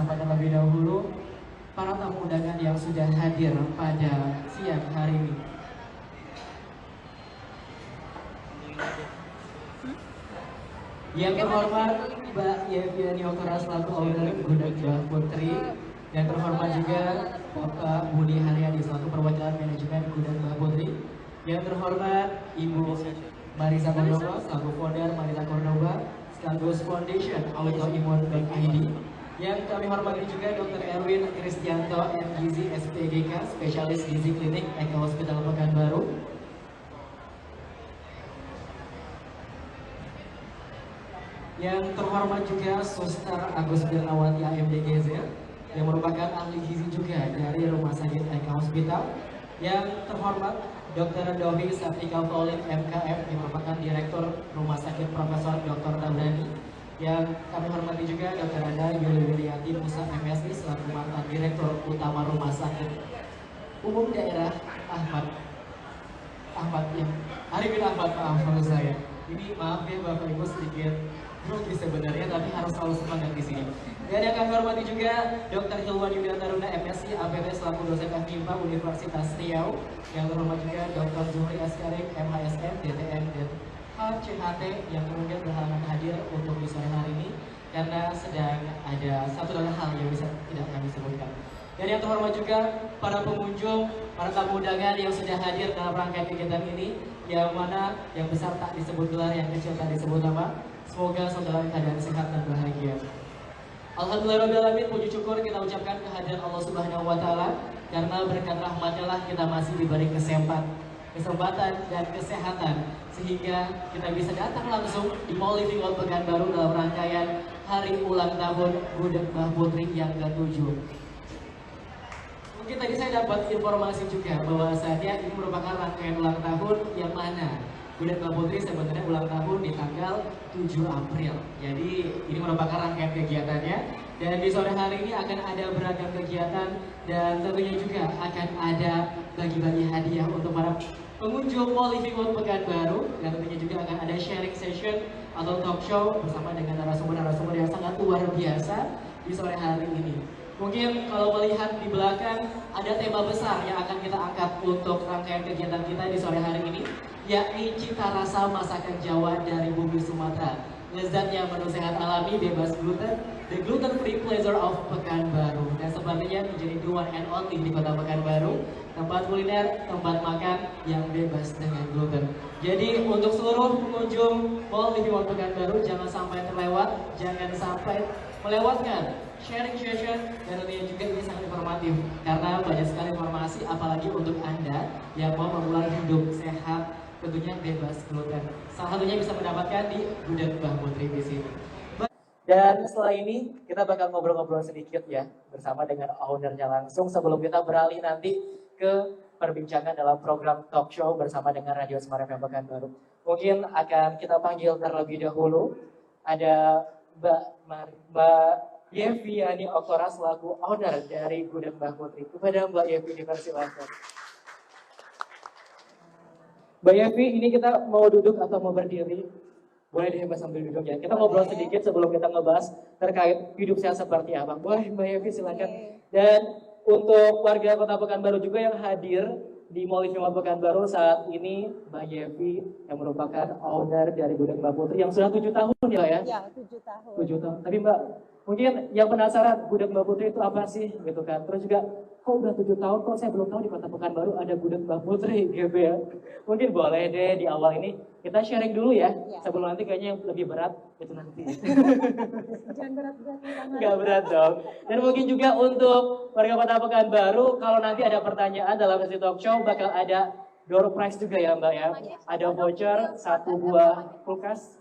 bersama terlebih dahulu para tamu undangan yang sudah hadir pada siang hari ini. Yang terhormat Mbak Yeviani Oktora selaku owner Gudeg Mbah Putri, yang terhormat juga Bapak Budi Haryadi selaku perwakilan manajemen Gudeg Mbah Putri, yang terhormat Ibu Marisa Cordoba selaku founder Marisa Cordoba sekaligus Foundation Autoimmune Bank ID, yang kami hormati juga Dr. Erwin Kristianto MGizi SPGK spesialis gizi klinik Eka Hospital Pekanbaru, yang terhormat juga Suster Agus Dirnawati AMDGZ yang merupakan ahli gizi juga dari Rumah Sakit Eka Hospital, yang terhormat Dr. Dovi Saptika Pauline MKM yang merupakan Direktur Rumah Sakit Profesor Dr. Tabrani, yang kami hormati juga Dr. Ada Yuli Wiryati Musa MSI selaku mantan Direktur Utama Rumah Sakit Umum Daerah Arifin Ahmad, maaf kalau saya. Ini maaf ya Bapak Ibu sedikit grogi sebenarnya, tapi harus selalu semangat di sini. Dan yang kami hormati juga Dr. Hilwan Yuda Taruna MSc APT selaku dosen FMIPA Universitas Riau, yang terhormat juga Dr. Zuhri Askarik MHSM DTN dan HCHT yang kemudian berhalangan hadir untuk di sore hari ini karena sedang ada satu dan hal yang bisa tidak kami sebutkan. Dan yang terhormat juga para pengunjung, para tamu undangan yang sudah hadir dalam rangkaian kegiatan ini, yang mana yang besar tak disebut gelar, yang kecil tak disebut nama. Semoga saudara keadaan sehat dan bahagia. Alhamdulillahirrahmanirrahim, puji syukur kita ucapkan kehadiran Allah Subhanahu wa Ta'ala, karena berkat rahmatnya lah kita masih diberi kesempatan dan kesehatan sehingga kita bisa datang langsung di Mall Living Hall Pekanbaru dalam rangkaian hari ulang tahun Gudeg Mbah Putri yang ke-7. Mungkin tadi saya dapat informasi juga bahwasannya ini merupakan rangkaian ulang tahun yang mana Gudeg Mbah Putri sebenarnya ulang tahun di tanggal 7 April. Jadi ini merupakan rangkaian kegiatannya, dan di sore hari ini akan ada beragam kegiatan dan tentunya juga akan ada bagi-bagi hadiah untuk para pengunjung Mall Living Hall Pekanbaru, dan tentunya juga akan ada sharing session atau talk show bersama dengan narasumber-narasumber yang sangat luar biasa di sore hari ini. Mungkin kalau melihat di belakang ada tema besar yang akan kita angkat untuk rangkaian kegiatan kita di sore hari ini, yakni cita rasa masakan Jawa dari bumi Sumatera. Lezatnya menu sehat alami bebas gluten, the gluten free pleasure of Pekanbaru. Dan sepertinya menjadi the one and only di kota Pekanbaru, tempat kuliner, tempat makan yang bebas dengan gluten. Jadi untuk seluruh pengunjung Mall Living Hall Pekanbaru, jangan sampai terlewat, jangan sampai melewatkan sharing session, dan tentunya juga ini sangat informatif karena banyak sekali informasi, apalagi untuk Anda yang mau memulai hidup sehat tentunya bebas gluten. Salah satunya bisa mendapatkan di Gudeg Mbah Putri di sini. Dan setelah ini kita bakal ngobrol-ngobrol sedikit ya bersama dengan ownernya langsung sebelum kita beralih nanti ke perbincangan dalam program talk show bersama dengan Radio Smart FM Pekanbaru. Mungkin akan kita panggil terlebih dahulu ada Mbak Yeviani Oktora selaku owner dari Gudeg Mbah Putri. Kepada Mbak Yevi dipersilakan. Mbak Yevi, ini kita mau duduk atau mau berdiri? Boleh deh Mbak sambil duduk ya. Kita ngobrol sedikit sebelum kita ngebahas terkait hidup saya seperti apa. Boleh Mbak Yevi silakan. Dan untuk warga Kota Pekanbaru juga yang hadir di Mall Living Hall Pekanbaru saat ini, Mbak Yevi yang merupakan owner dari Gudeg Mbah Putri yang sudah 7 tahun ya ya? Ya, 7 tahun. 7 tahun. Tapi Mbak, mungkin yang penasaran Gudeg Mbah Putri itu apa sih gitu kan? Terus juga kok udah 7 tahun kok saya belum tahu di Kota Pekanbaru ada Gudeg Mbah Putri gitu ya. Mungkin boleh deh di awal ini kita sharing dulu ya. Sebelum nanti kayaknya yang lebih berat itu nanti. Jangan berat-berat banget. Enggak berat dong. Dan mungkin juga untuk warga Kota Pekanbaru, kalau nanti ada pertanyaan dalam sesi talk show bakal ada door prize juga ya Mbak ya. Ada voucher 1 buah kulkas.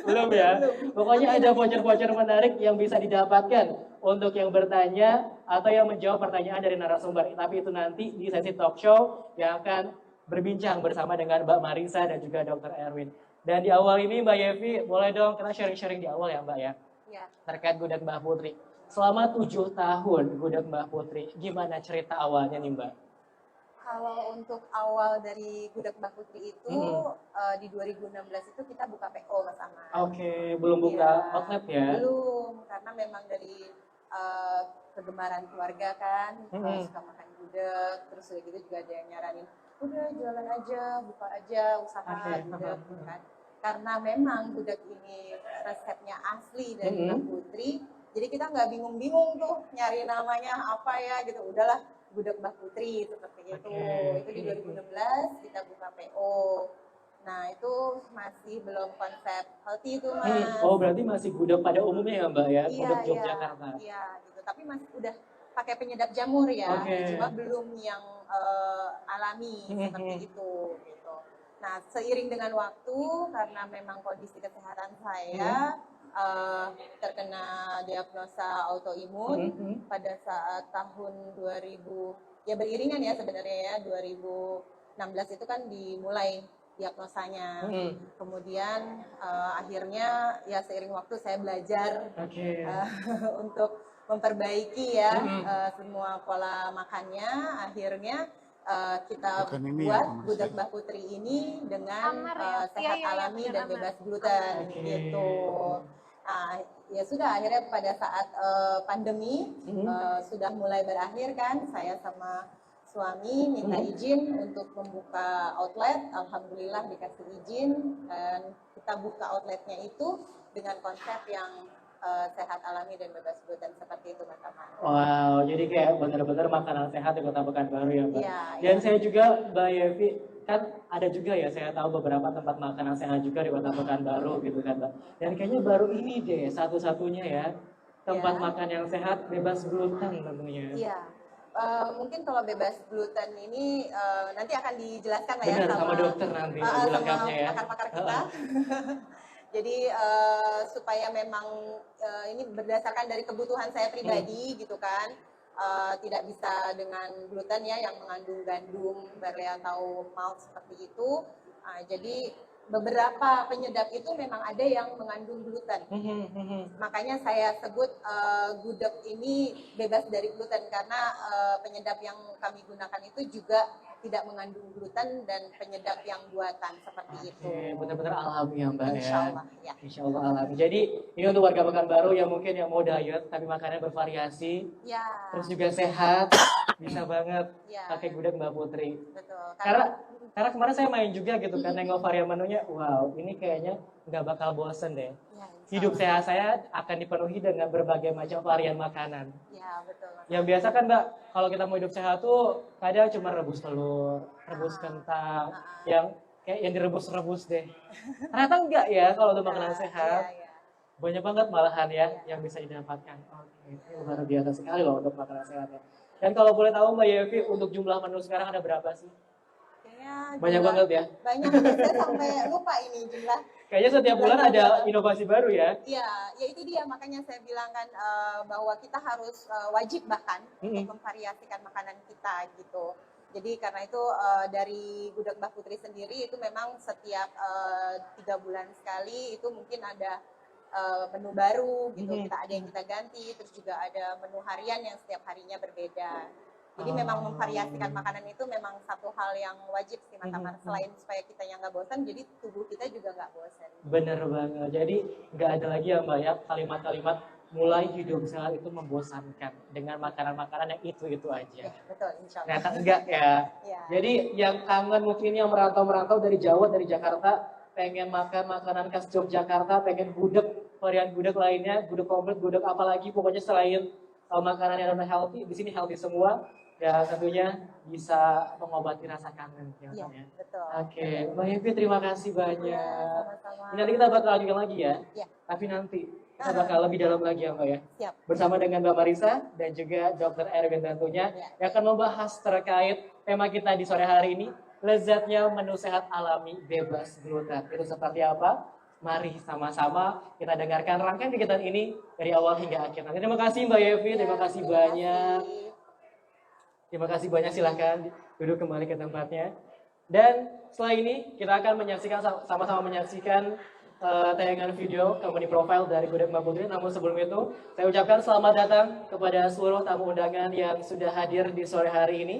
Belum ya. Pokoknya ada voucher-voucher menarik yang bisa didapatkan untuk yang bertanya atau yang menjawab pertanyaan dari narasumber. Tapi itu nanti di sesi talk show yang akan berbincang bersama dengan Mbak Marisa dan juga Dr. Erwin. Dan di awal ini Mbak Yevi, boleh dong kita sharing-sharing di awal ya Mbak ya? Ya. Terkait Gudeg Mbah Putri. Selama 7 tahun Gudeg Mbah Putri, gimana cerita awalnya nih Mbak? Kalau untuk awal dari Gudeg Mbak Putri itu di 2016 itu kita buka PO Mas Ahmad. Oke, belum buka outlet ya? Belum, karena memang dari kegemaran keluarga kan, suka makan gudeg, terus udah gitu juga ada yang nyaranin, udah jualan aja, buka aja usaha gudeg kan. Karena memang gudeg ini resepnya asli dari Mbak Putri, jadi kita nggak bingung-bingung tuh nyari namanya apa ya gitu, udahlah Gudeg Mbak Putri seperti itu. Itu di 2016 kita buka PO. Nah itu masih belum konsep healthy itu Mas. Oh berarti masih gudeg pada umumnya ya Mbak ya? Gudeg Yogyakarta. Iya gitu, tapi masih udah pakai penyedap jamur ya, cuma belum yang alami seperti itu gitu. Nah seiring dengan waktu, karena memang kondisi kesehatan saya terkena diagnosa autoimun pada saat tahun 2000, ya beriringan ya sebenarnya ya, 2016 itu kan dimulai diagnosanya. Kemudian akhirnya ya seiring waktu saya belajar untuk memperbaiki ya semua pola makannya. Akhirnya kita buat Gudeg Mbak Putri ini dengan sehat alami dan bebas gluten gitu. Nah, ya sudah akhirnya pada saat pandemi sudah mulai berakhir kan, saya sama suami minta izin untuk membuka outlet. Alhamdulillah dikasih izin dan kita buka outletnya itu dengan konsep yang sehat alami dan bebas gluten seperti itu Mas Ahmad. Wow, jadi kayak benar-benar makanan sehat di Kota Pekanbaru ya Mbak. Dan saya juga Mbak Yevi, kan ada juga ya saya tahu beberapa tempat makanan sehat juga di Kota Pekanbaru gitu kan Mbak. Dan kayaknya baru ini deh satu-satunya ya tempat makan yang sehat bebas gluten tentunya. Iya. Mungkin kalau bebas gluten ini nanti akan dijelaskan lah ya sama dokter nanti lengkapnya ya. Pakar-pakar kita. Jadi supaya memang ini berdasarkan dari kebutuhan saya pribadi gitu kan, tidak bisa dengan gluten ya yang mengandung gandum, barley atau malt seperti itu. Jadi beberapa penyedap itu memang ada yang mengandung gluten. Makanya saya sebut gudeg ini bebas dari gluten karena penyedap yang kami gunakan itu juga tidak mengandung gluten dan penyedap yang buatan seperti itu. Benar-benar alami ya Mbak ya. Insya Allah ya. Insya Allah alami. Jadi ini untuk warga Pekanbaru yang mungkin yang mau diet tapi makannya bervariasi, terus juga sehat, bisa banget pakai gudeg Mbak Putri. Betul. Karena kemarin saya main juga gitu kan, nengok varian menunya, wow ini kayaknya nggak bakal bosen deh. Hidup sehat saya akan dipenuhi dengan berbagai macam varian makanan. Ya betul. Yang biasa kan Mbak, kalau kita mau hidup sehat tuh kadang cuma rebus telur, rebus kentang, yang kayak yang direbus-rebus deh. Ternyata enggak ya kalau untuk makanan sehat. Banyak banget malahan ya yang bisa didapatkan. Oke, ini luar biasa sekali loh untuk makanan sehat ya. Dan kalau boleh tahu Mbak Yevi, untuk jumlah menu sekarang ada berapa sih? Banyak banget ya? Banyak, saya sampai lupa ini jumlah. Kayaknya setiap bulan ada inovasi baru ya? Iya, ya itu dia makanya saya bilang kan bahwa kita harus wajib bahkan untuk memvariasikan makanan kita gitu. Jadi karena itu dari Gudeg Mbak Putri sendiri itu memang setiap 3 bulan sekali itu mungkin ada menu baru gitu, ada yang kita ganti, terus juga ada menu harian yang setiap harinya berbeda. Jadi memang memvariasikan makanan itu memang satu hal yang wajib sih Mas Amar. Selain supaya kita yang nggak bosan, jadi tubuh kita juga nggak bosan. Bener banget. Jadi nggak ada lagi ya Mbak ya kalimat-kalimat mulai hidup sehat itu membosankan dengan makanan-makanan yang itu aja. Ya, betul, insya Allah. Ternyata enggak ya. Jadi yang kangen mungkin yang merantau-merantau dari Jawa, dari Jakarta, pengen makan makanan khas Yogyakarta, pengen gudeg, varian gudeg lainnya, gudeg komplit, gudeg apalagi, pokoknya selain makanan yang healthy, di sini healthy semua. Ya tentunya bisa mengobati rasa kangen ya. Betul. Oke, Mbak Yevi terima kasih banyak. Sama-sama. Nanti kita bakal lanjutkan lagi ya. Ya. Tapi nanti kita bakal lebih dalam lagi ya Mbak ya. Siap. Bersama dengan Mbak Marisa dan juga Dr. Erwin tentunya yang akan membahas terkait tema kita di sore hari ini, lezatnya menu sehat alami bebas gluten. Itu seperti apa? Mari sama-sama kita dengarkan rangkaian kegiatan ini dari awal hingga akhir. Nanti terima kasih Mbak Yevi, terima kasih banyak. Terima kasih banyak, silahkan duduk kembali ke tempatnya. Dan setelah ini kita akan menyaksikan sama-sama menyaksikan tayangan video company profile dari Gudeg Mbak Putri. Namun sebelum itu, saya ucapkan selamat datang kepada seluruh tamu undangan yang sudah hadir di sore hari ini.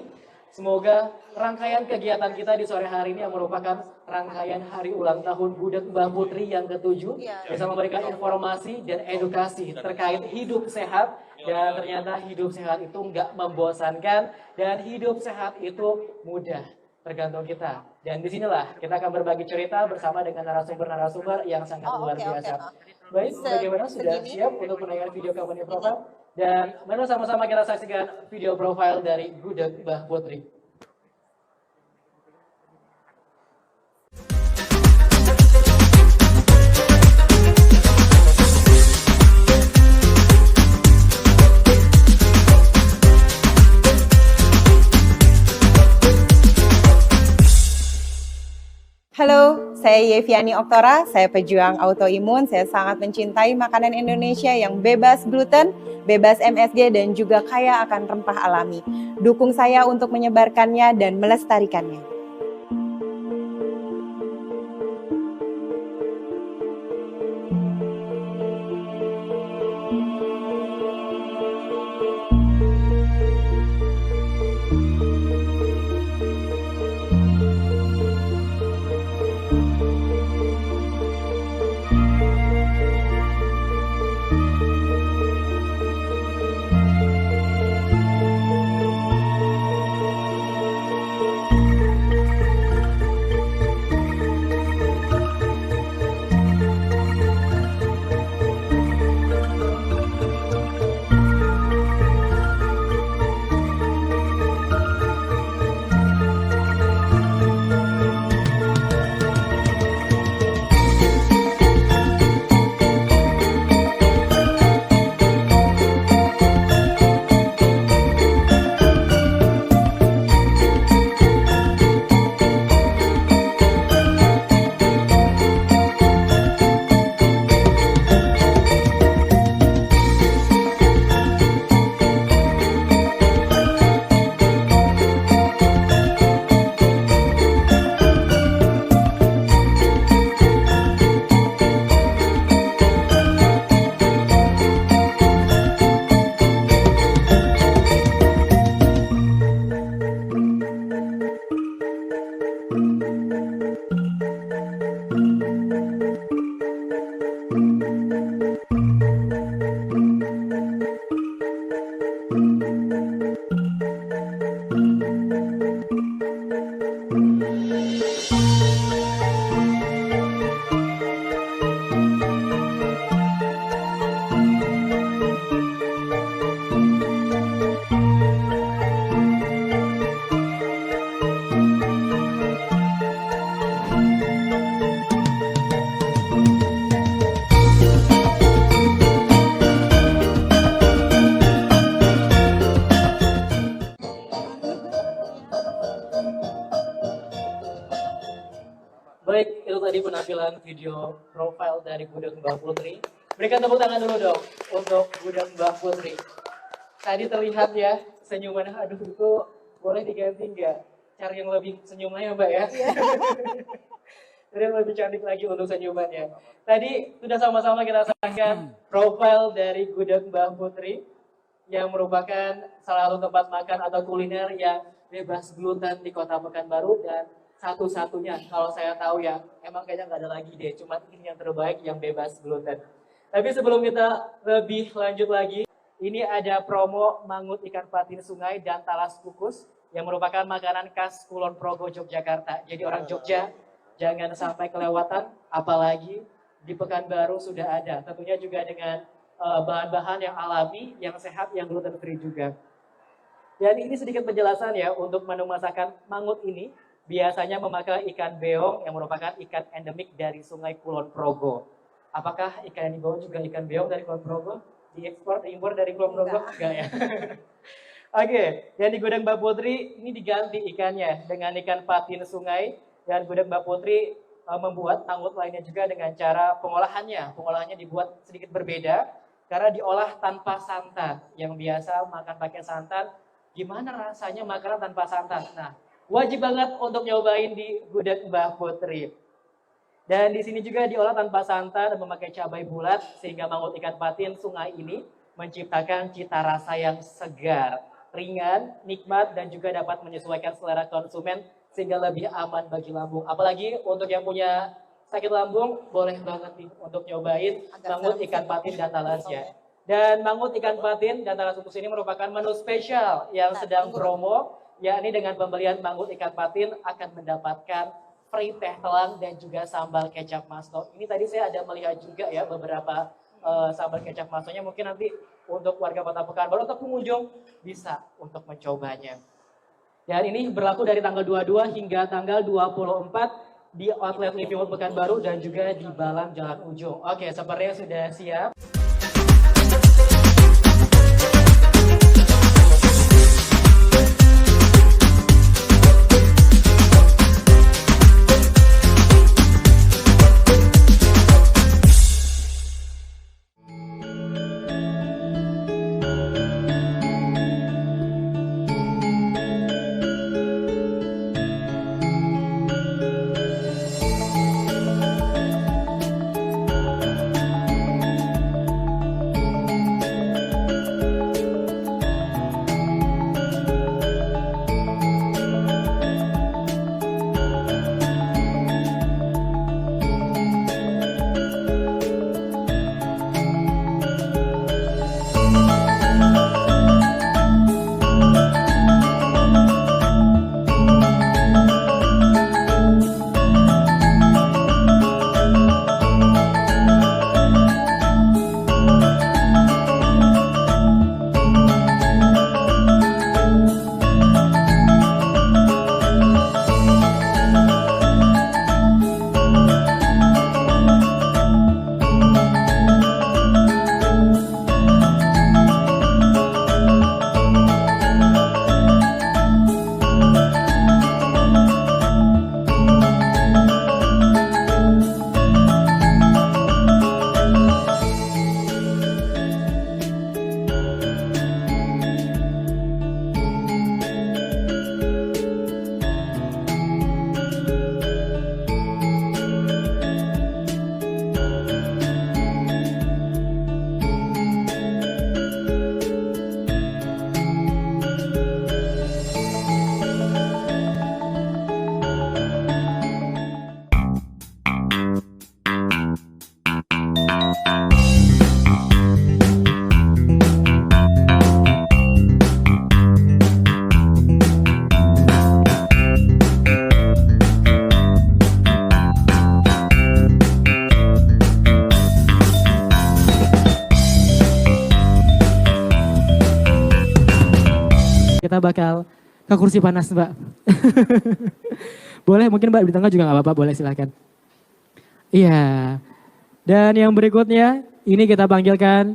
Semoga rangkaian kegiatan kita di sore hari ini yang merupakan rangkaian hari ulang tahun Gudeg Mbah Putri yang ke-7 bisa memberikan informasi dan edukasi terkait hidup sehat, dan ternyata hidup sehat itu nggak membosankan dan hidup sehat itu mudah, tergantung kita. Dan disinilah kita akan berbagi cerita bersama dengan narasumber-narasumber yang sangat luar biasa. Baik, bagaimana sudah siap untuk menayangkan video company profile? Dan mari sama-sama kita saksikan video profile dari Gudeg Mbah Putri. Halo, saya Yeviani Oktora, saya pejuang autoimun. Saya sangat mencintai makanan Indonesia yang bebas gluten, bebas MSG, dan juga kaya akan rempah alami. Dukung saya untuk menyebarkannya dan melestarikannya. Baik, itu tadi penampilan video profile dari Gudeg Mbah Putri. Berikan tepuk tangan dulu dong untuk Gudeg Mbah Putri. Tadi terlihat ya senyumannya, aduh itu boleh diganti nggak? Cari yang lebih senyumnya Mbak ya. Jadi yang lebih cantik lagi untuk senyumannya. Tadi sudah sama-sama kita saksikan profile dari Gudeg Mbah Putri yang merupakan salah satu tempat makan atau kuliner yang bebas gluten di Kota Pekanbaru dan satu-satunya kalau saya tahu ya, emang kayaknya nggak ada lagi deh, cuma ini yang terbaik yang bebas gluten. Tapi sebelum kita lebih lanjut lagi, ini ada promo mangut ikan patin sungai dan talas kukus yang merupakan makanan khas Kulon Progo, Yogyakarta. Jadi orang Jogja jangan sampai kelewatan, apalagi di Pekanbaru sudah ada. Tentunya juga dengan bahan-bahan yang alami, yang sehat, yang gluten free juga. Dan ini sedikit penjelasan ya untuk menu masakan mangut ini. Biasanya memakai ikan beong yang merupakan ikan endemik dari Sungai Kulon Progo. Apakah ikan yang dibawa juga ikan beong dari Kulon Progo? Diekspor, diimpor dari Kulon Progo? Enggak ya. Oke, yang di Gudeg Mbah Putri ini diganti ikannya dengan ikan patin sungai. Dan Gudeg Mbah Putri membuat mangut lainnya juga dengan cara pengolahannya. Pengolahannya dibuat sedikit berbeda karena diolah tanpa santan. Yang biasa makan pakai santan, gimana rasanya makanan tanpa santan? Nah, wajib banget untuk nyobain di Gudeg Mbah Putri. Dan di sini juga diolah tanpa santan dan memakai cabai bulat sehingga mangut ikan patin sungai ini menciptakan cita rasa yang segar. ringan, nikmat, dan juga dapat menyesuaikan selera konsumen sehingga lebih aman bagi lambung. Apalagi untuk yang punya sakit lambung, boleh banget nih untuk nyobain mangut ikan patin dan talasnya. Dan mangut ikan patin dan talas utus ini merupakan menu spesial yang sedang promo, yakni dengan pembelian mangut ikan patin akan mendapatkan free teh telang dan juga sambal kecap masto. Ini tadi saya ada melihat juga ya beberapa sambal kecap mastonya, mungkin nanti untuk warga Kota Pekanbaru atau pengunjung bisa untuk mencobanya. Dan ini berlaku dari tanggal 22 hingga tanggal 24 di outlet Living World Pekanbaru dan juga di Balang Jalan Ujung. Oke, sepertinya sudah siap. Kita bakal ke kursi panas, Mbak. Boleh, mungkin Mbak di tengah juga nggak apa-apa, boleh silakan. Iya. Dan yang berikutnya, ini kita panggilkan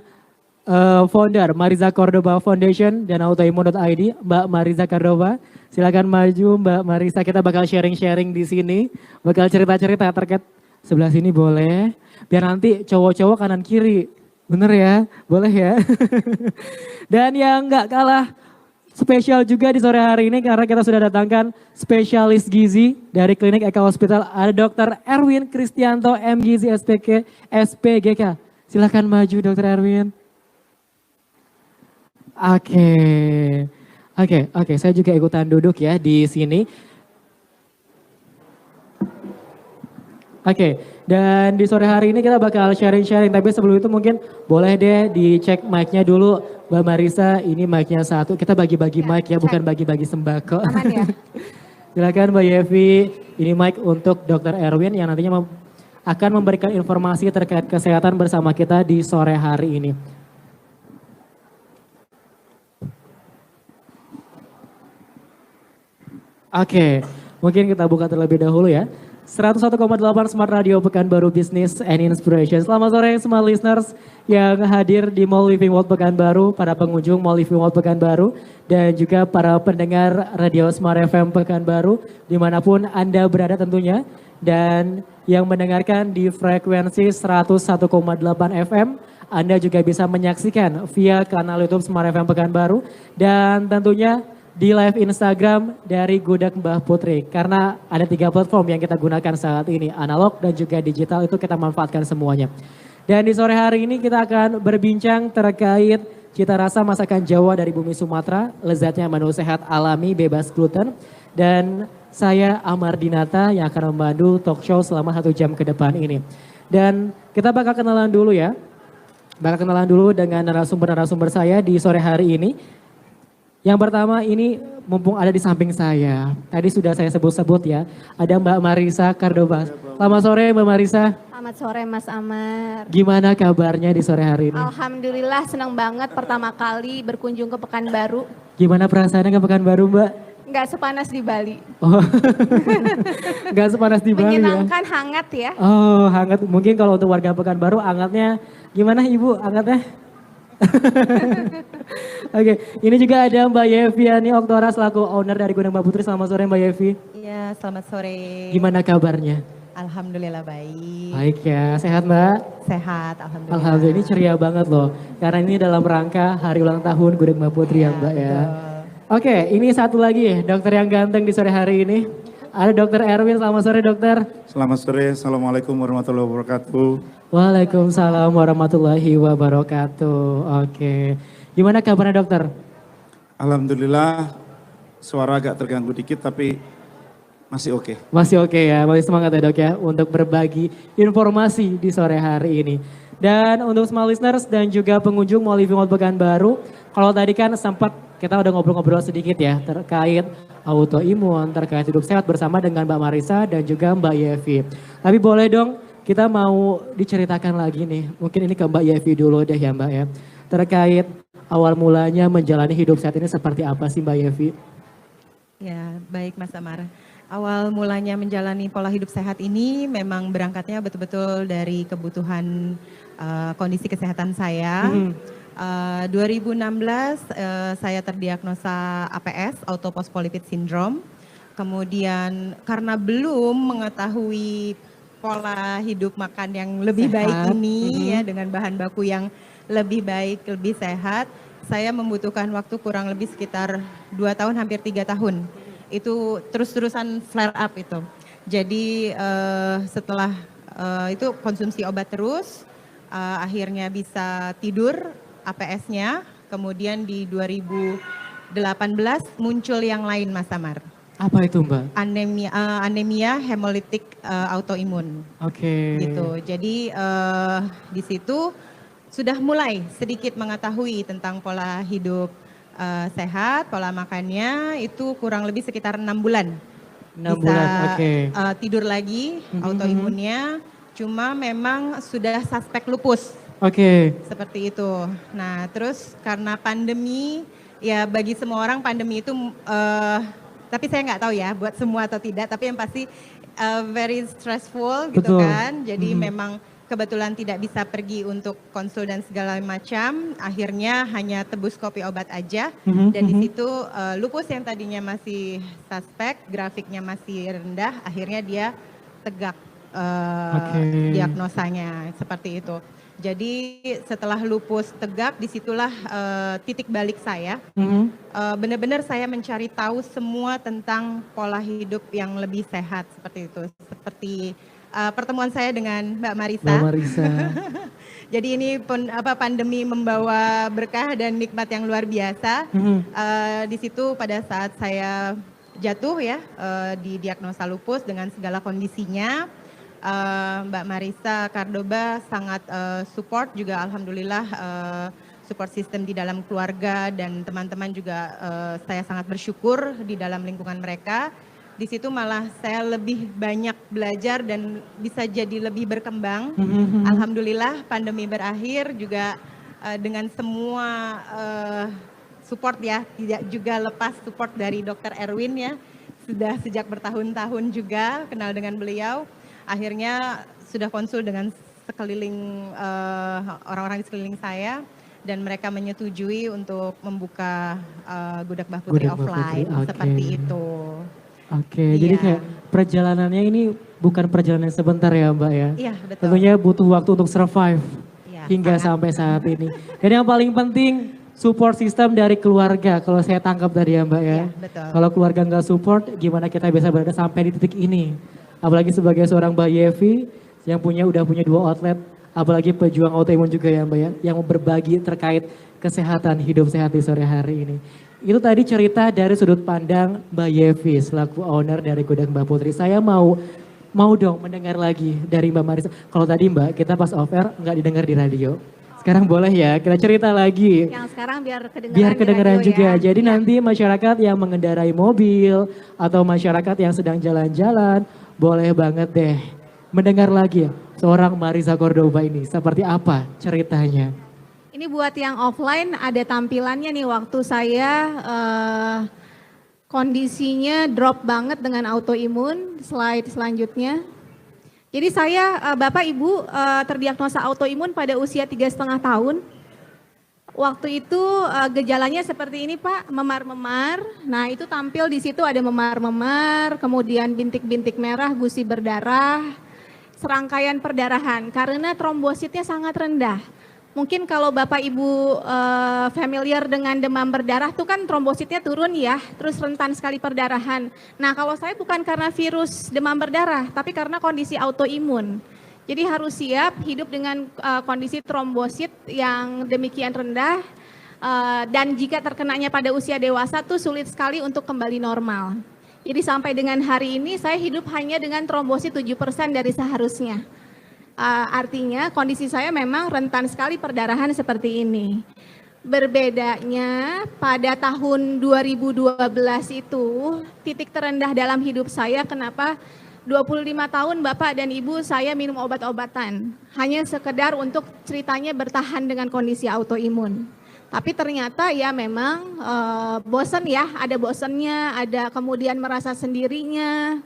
founder Mariza Cordoba Foundation dan autoimmune.id, Mbak Mariza Cordoba. Silakan maju Mbak Mariza, kita bakal sharing-sharing di sini, bakal cerita-cerita terkait sebelah sini boleh, biar nanti cowok-cowok kanan kiri, bener ya, boleh ya. Dan yang nggak kalah spesial juga di sore hari ini karena kita sudah datangkan spesialis gizi dari Klinik Eka Hospital, ada Dr. Erwin Kristianto MGizi SPGK. Silakan maju Dr. Erwin. Oke, saya juga ikutan duduk ya di sini. Oke, dan di sore hari ini kita bakal sharing-sharing, tapi sebelum itu mungkin boleh deh dicek mic-nya dulu. Mbak Marisa, ini mic-nya satu, kita bagi-bagi mic ya, bukan bagi-bagi sembako. Aman ya? Silakan Mbak Yevi, ini mic untuk Dr. Erwin yang nantinya akan memberikan informasi terkait kesehatan bersama kita di sore hari ini. Oke, mungkin kita buka terlebih dahulu ya. 101,8 Smart Radio Pekanbaru Business and Inspiration. Selamat sore semua listeners yang hadir di Mall Living World Pekanbaru, para pengunjung Mall Living World Pekanbaru, dan juga para pendengar Radio Smart FM Pekanbaru, dimanapun Anda berada tentunya. Dan yang mendengarkan di frekuensi 101,8 FM, Anda juga bisa menyaksikan via kanal YouTube Smart FM Pekanbaru, dan tentunya di live Instagram dari Gudeg Mbah Putri. Karena ada 3 platform yang kita gunakan saat ini, analog dan juga digital, itu kita manfaatkan semuanya. Dan di sore hari ini kita akan berbincang terkait cita rasa masakan Jawa dari bumi Sumatera, lezatnya menu sehat alami bebas gluten. Dan saya Amar Dinata yang akan memandu talk show selama 1 jam ke depan ini. Dan kita bakal kenalan dulu ya. Bakal kenalan dulu dengan narasumber-narasumber saya di sore hari ini. Yang pertama ini mumpung ada di samping saya. Tadi sudah saya sebut-sebut ya. Ada Mbak Marisa Kardoba. Selamat sore Mbak Marisa. Selamat sore Mas Amar. Gimana kabarnya di sore hari ini? Alhamdulillah senang banget pertama kali berkunjung ke Pekanbaru. Gimana perasaannya ke Pekanbaru Mbak? Nggak sepanas di Bali. Oh, nggak sepanas di Bali ya? Menyenangkan, hangat ya. Oh hangat, mungkin kalau untuk warga Pekanbaru hangatnya gimana Ibu hangatnya? Oke, ini juga ada Mbak Yeviani Oktora selaku owner dari Gudang Mbak Putri. Selamat sore Mbak Yevi. Iya, selamat sore. Gimana kabarnya? Alhamdulillah baik. Baik ya, sehat Mbak? Sehat, alhamdulillah. Alhamdulillah, ini ceria banget loh. Karena ini dalam rangka hari ulang tahun Gudang Mbak Putri ya Mbak ya. Oke, ini satu lagi dokter yang ganteng di sore hari ini. Ada Dokter Erwin, selamat sore dokter. Selamat sore, Assalamualaikum warahmatullahi wabarakatuh. Waalaikumsalam warahmatullahi wabarakatuh. Oke, gimana kabarnya dokter? Alhamdulillah, suara agak terganggu dikit tapi masih oke. Masih oke ya, masih semangat ya dok ya untuk berbagi informasi di sore hari ini. Dan untuk semua listeners dan juga pengunjung Mall Living World Pekanbaru, kalau tadi kan sempat kita udah ngobrol-ngobrol sedikit ya terkait autoimun, terkait hidup sehat bersama dengan Mbak Marisa dan juga Mbak Yevi. Tapi boleh dong kita mau diceritakan lagi nih, mungkin ini ke Mbak Yevi dulu deh ya Mbak ya. Terkait awal mulanya menjalani hidup sehat ini seperti apa sih Mbak Yevi? Ya, baik Mas Amar. Awal mulanya menjalani pola hidup sehat ini memang berangkatnya betul-betul dari kebutuhan kondisi kesehatan saya. 2016 saya terdiagnosa APS, Autophospholipid Syndrome. Kemudian karena belum mengetahui pola hidup makan yang lebih baik ini ya dengan bahan baku yang lebih baik, lebih sehat, saya membutuhkan waktu kurang lebih sekitar 2 tahun hampir 3 tahun. Itu terus-terusan flare up itu. Jadi setelah itu konsumsi obat terus, akhirnya bisa tidur APS-nya, kemudian di 2018 muncul yang lain Mas Amar. Apa itu Mbak? Anemia hemolytic autoimun. Oke. Gitu. Jadi di situ sudah mulai sedikit mengetahui tentang pola hidup sehat, pola makannya itu kurang lebih sekitar 6 bulan. 6 bisa bulan, oke. Tidur lagi autoimunnya, cuma memang sudah suspek lupus. Oke. Seperti itu. Nah terus karena pandemi, ya bagi semua orang pandemi itu, tapi saya nggak tahu ya buat semua atau tidak, tapi yang pasti very stressful gitu kan. Jadi memang kebetulan tidak bisa pergi untuk konsul dan segala macam, akhirnya hanya tebus kopi obat aja. Dan di situ lupus yang tadinya masih suspek, grafiknya masih rendah, akhirnya dia tegak diagnosanya seperti itu. Jadi setelah lupus tegak, disitulah titik balik saya. Benar-benar saya mencari tahu semua tentang pola hidup yang lebih sehat seperti itu. Seperti pertemuan saya dengan Mbak Marisa. Mbak Marisa. Jadi ini pandemi membawa berkah dan nikmat yang luar biasa. Di situ pada saat saya jatuh ya, didiagnosa lupus dengan segala kondisinya. Mbak Marisa Kardoba sangat support juga, alhamdulillah support system di dalam keluarga dan teman-teman juga saya sangat bersyukur di dalam lingkungan mereka. Di situ malah saya lebih banyak belajar dan bisa jadi lebih berkembang. Alhamdulillah pandemi berakhir juga dengan semua support ya, tidak juga lepas support dari Dokter Erwin ya. Sudah sejak bertahun-tahun juga kenal dengan beliau. Akhirnya sudah konsul dengan sekeliling orang-orang di sekeliling saya dan mereka menyetujui untuk membuka Gudang Mbah Putri offline seperti itu. Oke, jadi kayak perjalanannya ini bukan perjalanan sebentar ya Mbak ya? Iya betul. Tentunya butuh waktu untuk survive hingga sampai saat ini. Dan yang paling penting support system dari keluarga, kalau saya tangkap tadi ya Mbak ya. Iya betul. Kalau keluarga nggak support, gimana kita bisa berada sampai di titik ini? Apalagi sebagai seorang Mbak Yevi, yang udah punya 2 outlet, apalagi pejuang autoimun juga ya Mbak ya, yang berbagi terkait kesehatan hidup sehat di sore hari ini. Itu tadi cerita dari sudut pandang Mbak Yevi selaku owner dari Gudang Mbak Putri. Saya mau dong mendengar lagi dari Mbak Marisa. Kalau tadi Mbak kita pas off air nggak didengar di radio. Sekarang boleh ya kita cerita lagi. Yang sekarang biar kedengaran, Biar kedengaran di radio juga. ya. Jadi nanti masyarakat yang mengendarai mobil atau masyarakat yang sedang jalan-jalan boleh banget deh mendengar lagi seorang Marisa Cordoba ini seperti apa ceritanya. Ini buat yang offline ada tampilannya nih waktu saya kondisinya drop banget dengan autoimun. Slide selanjutnya. Jadi saya Bapak Ibu terdiagnosa autoimun pada usia 3,5 tahun. Waktu itu gejalanya seperti ini Pak, memar-memar. Nah itu tampil di situ ada memar-memar, kemudian bintik-bintik merah, gusi berdarah, serangkaian perdarahan karena trombositnya sangat rendah. Mungkin kalau Bapak Ibu familiar dengan demam berdarah tuh kan trombositnya turun ya, terus rentan sekali perdarahan. Nah kalau saya bukan karena virus demam berdarah, tapi karena kondisi autoimun. Jadi harus siap hidup dengan kondisi trombosit yang demikian rendah dan jika terkenanya pada usia dewasa tuh sulit sekali untuk kembali normal. Jadi sampai dengan hari ini saya hidup hanya dengan trombosit 7% dari seharusnya. Artinya kondisi saya memang rentan sekali perdarahan seperti ini. Berbedanya pada tahun 2012 itu titik terendah dalam hidup saya. Kenapa 25 tahun Bapak dan Ibu saya minum obat-obatan. Hanya sekedar untuk ceritanya bertahan dengan kondisi autoimun. Tapi ternyata ya memang bosan ya, ada bosannya, ada kemudian merasa sendirinya.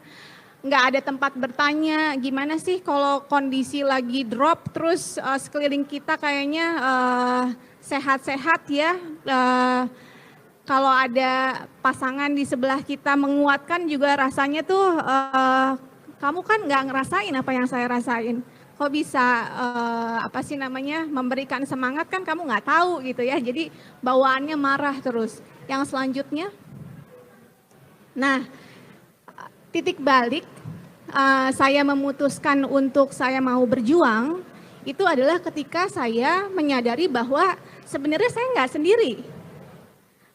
Nggak ada tempat bertanya, gimana sih kalau kondisi lagi drop terus sekeliling kita kayaknya sehat-sehat ya. Kalau ada pasangan di sebelah kita menguatkan juga rasanya tuh kamu kan nggak ngerasain apa yang saya rasain. Kok bisa memberikan semangat kan kamu nggak tahu gitu ya. Jadi bawaannya marah terus. Yang selanjutnya, nah titik balik saya memutuskan untuk saya mau berjuang itu adalah ketika saya menyadari bahwa sebenarnya saya nggak sendiri.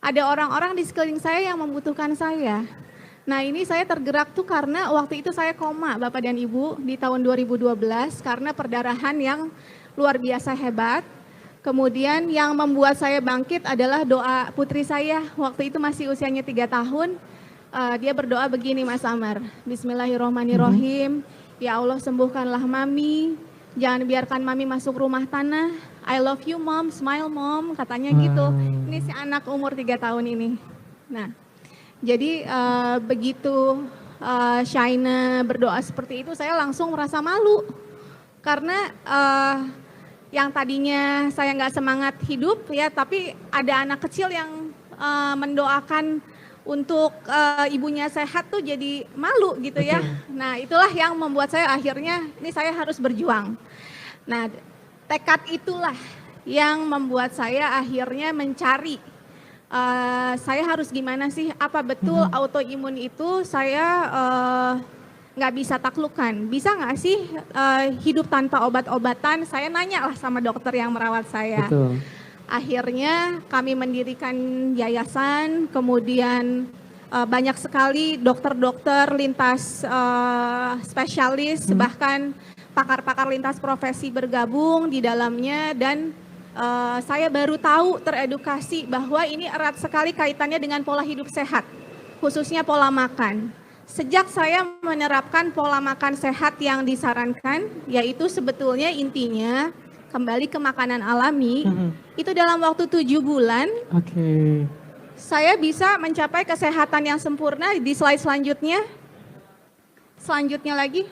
Ada orang-orang di sekeliling saya yang membutuhkan saya. Nah ini saya tergerak tuh karena waktu itu saya koma Bapak dan Ibu di tahun 2012 karena perdarahan yang luar biasa hebat. Kemudian yang membuat saya bangkit adalah doa putri saya waktu itu masih usianya 3 tahun. Dia berdoa begini Mas Amar, Bismillahirrohmanirrohim, ya Allah sembuhkanlah Mami, jangan biarkan Mami masuk rumah tanah, I love you Mom, smile Mom, katanya gitu. Ini si anak umur 3 tahun ini. Nah, jadi begitu Shaina berdoa seperti itu, saya langsung merasa malu. Karena yang tadinya saya nggak semangat hidup ya, tapi ada anak kecil yang mendoakan untuk ibunya sehat tuh jadi malu gitu ya. Nah itulah yang membuat saya akhirnya ini saya harus berjuang. Nah tekad itulah yang membuat saya akhirnya mencari saya harus gimana sih, apa betul autoimun itu saya nggak bisa taklukkan. Bisa nggak sih hidup tanpa obat-obatan? Saya nanya lah sama dokter yang merawat saya. Betul. Akhirnya kami mendirikan yayasan, kemudian banyak sekali dokter-dokter lintas spesialis, bahkan pakar-pakar lintas profesi bergabung di dalamnya dan saya baru tahu teredukasi bahwa ini erat sekali kaitannya dengan pola hidup sehat, khususnya pola makan. Sejak saya menerapkan pola makan sehat yang disarankan, yaitu sebetulnya intinya kembali ke makanan alami, itu dalam waktu 7 bulan, saya bisa mencapai kesehatan yang sempurna. Di slide selanjutnya. Selanjutnya lagi.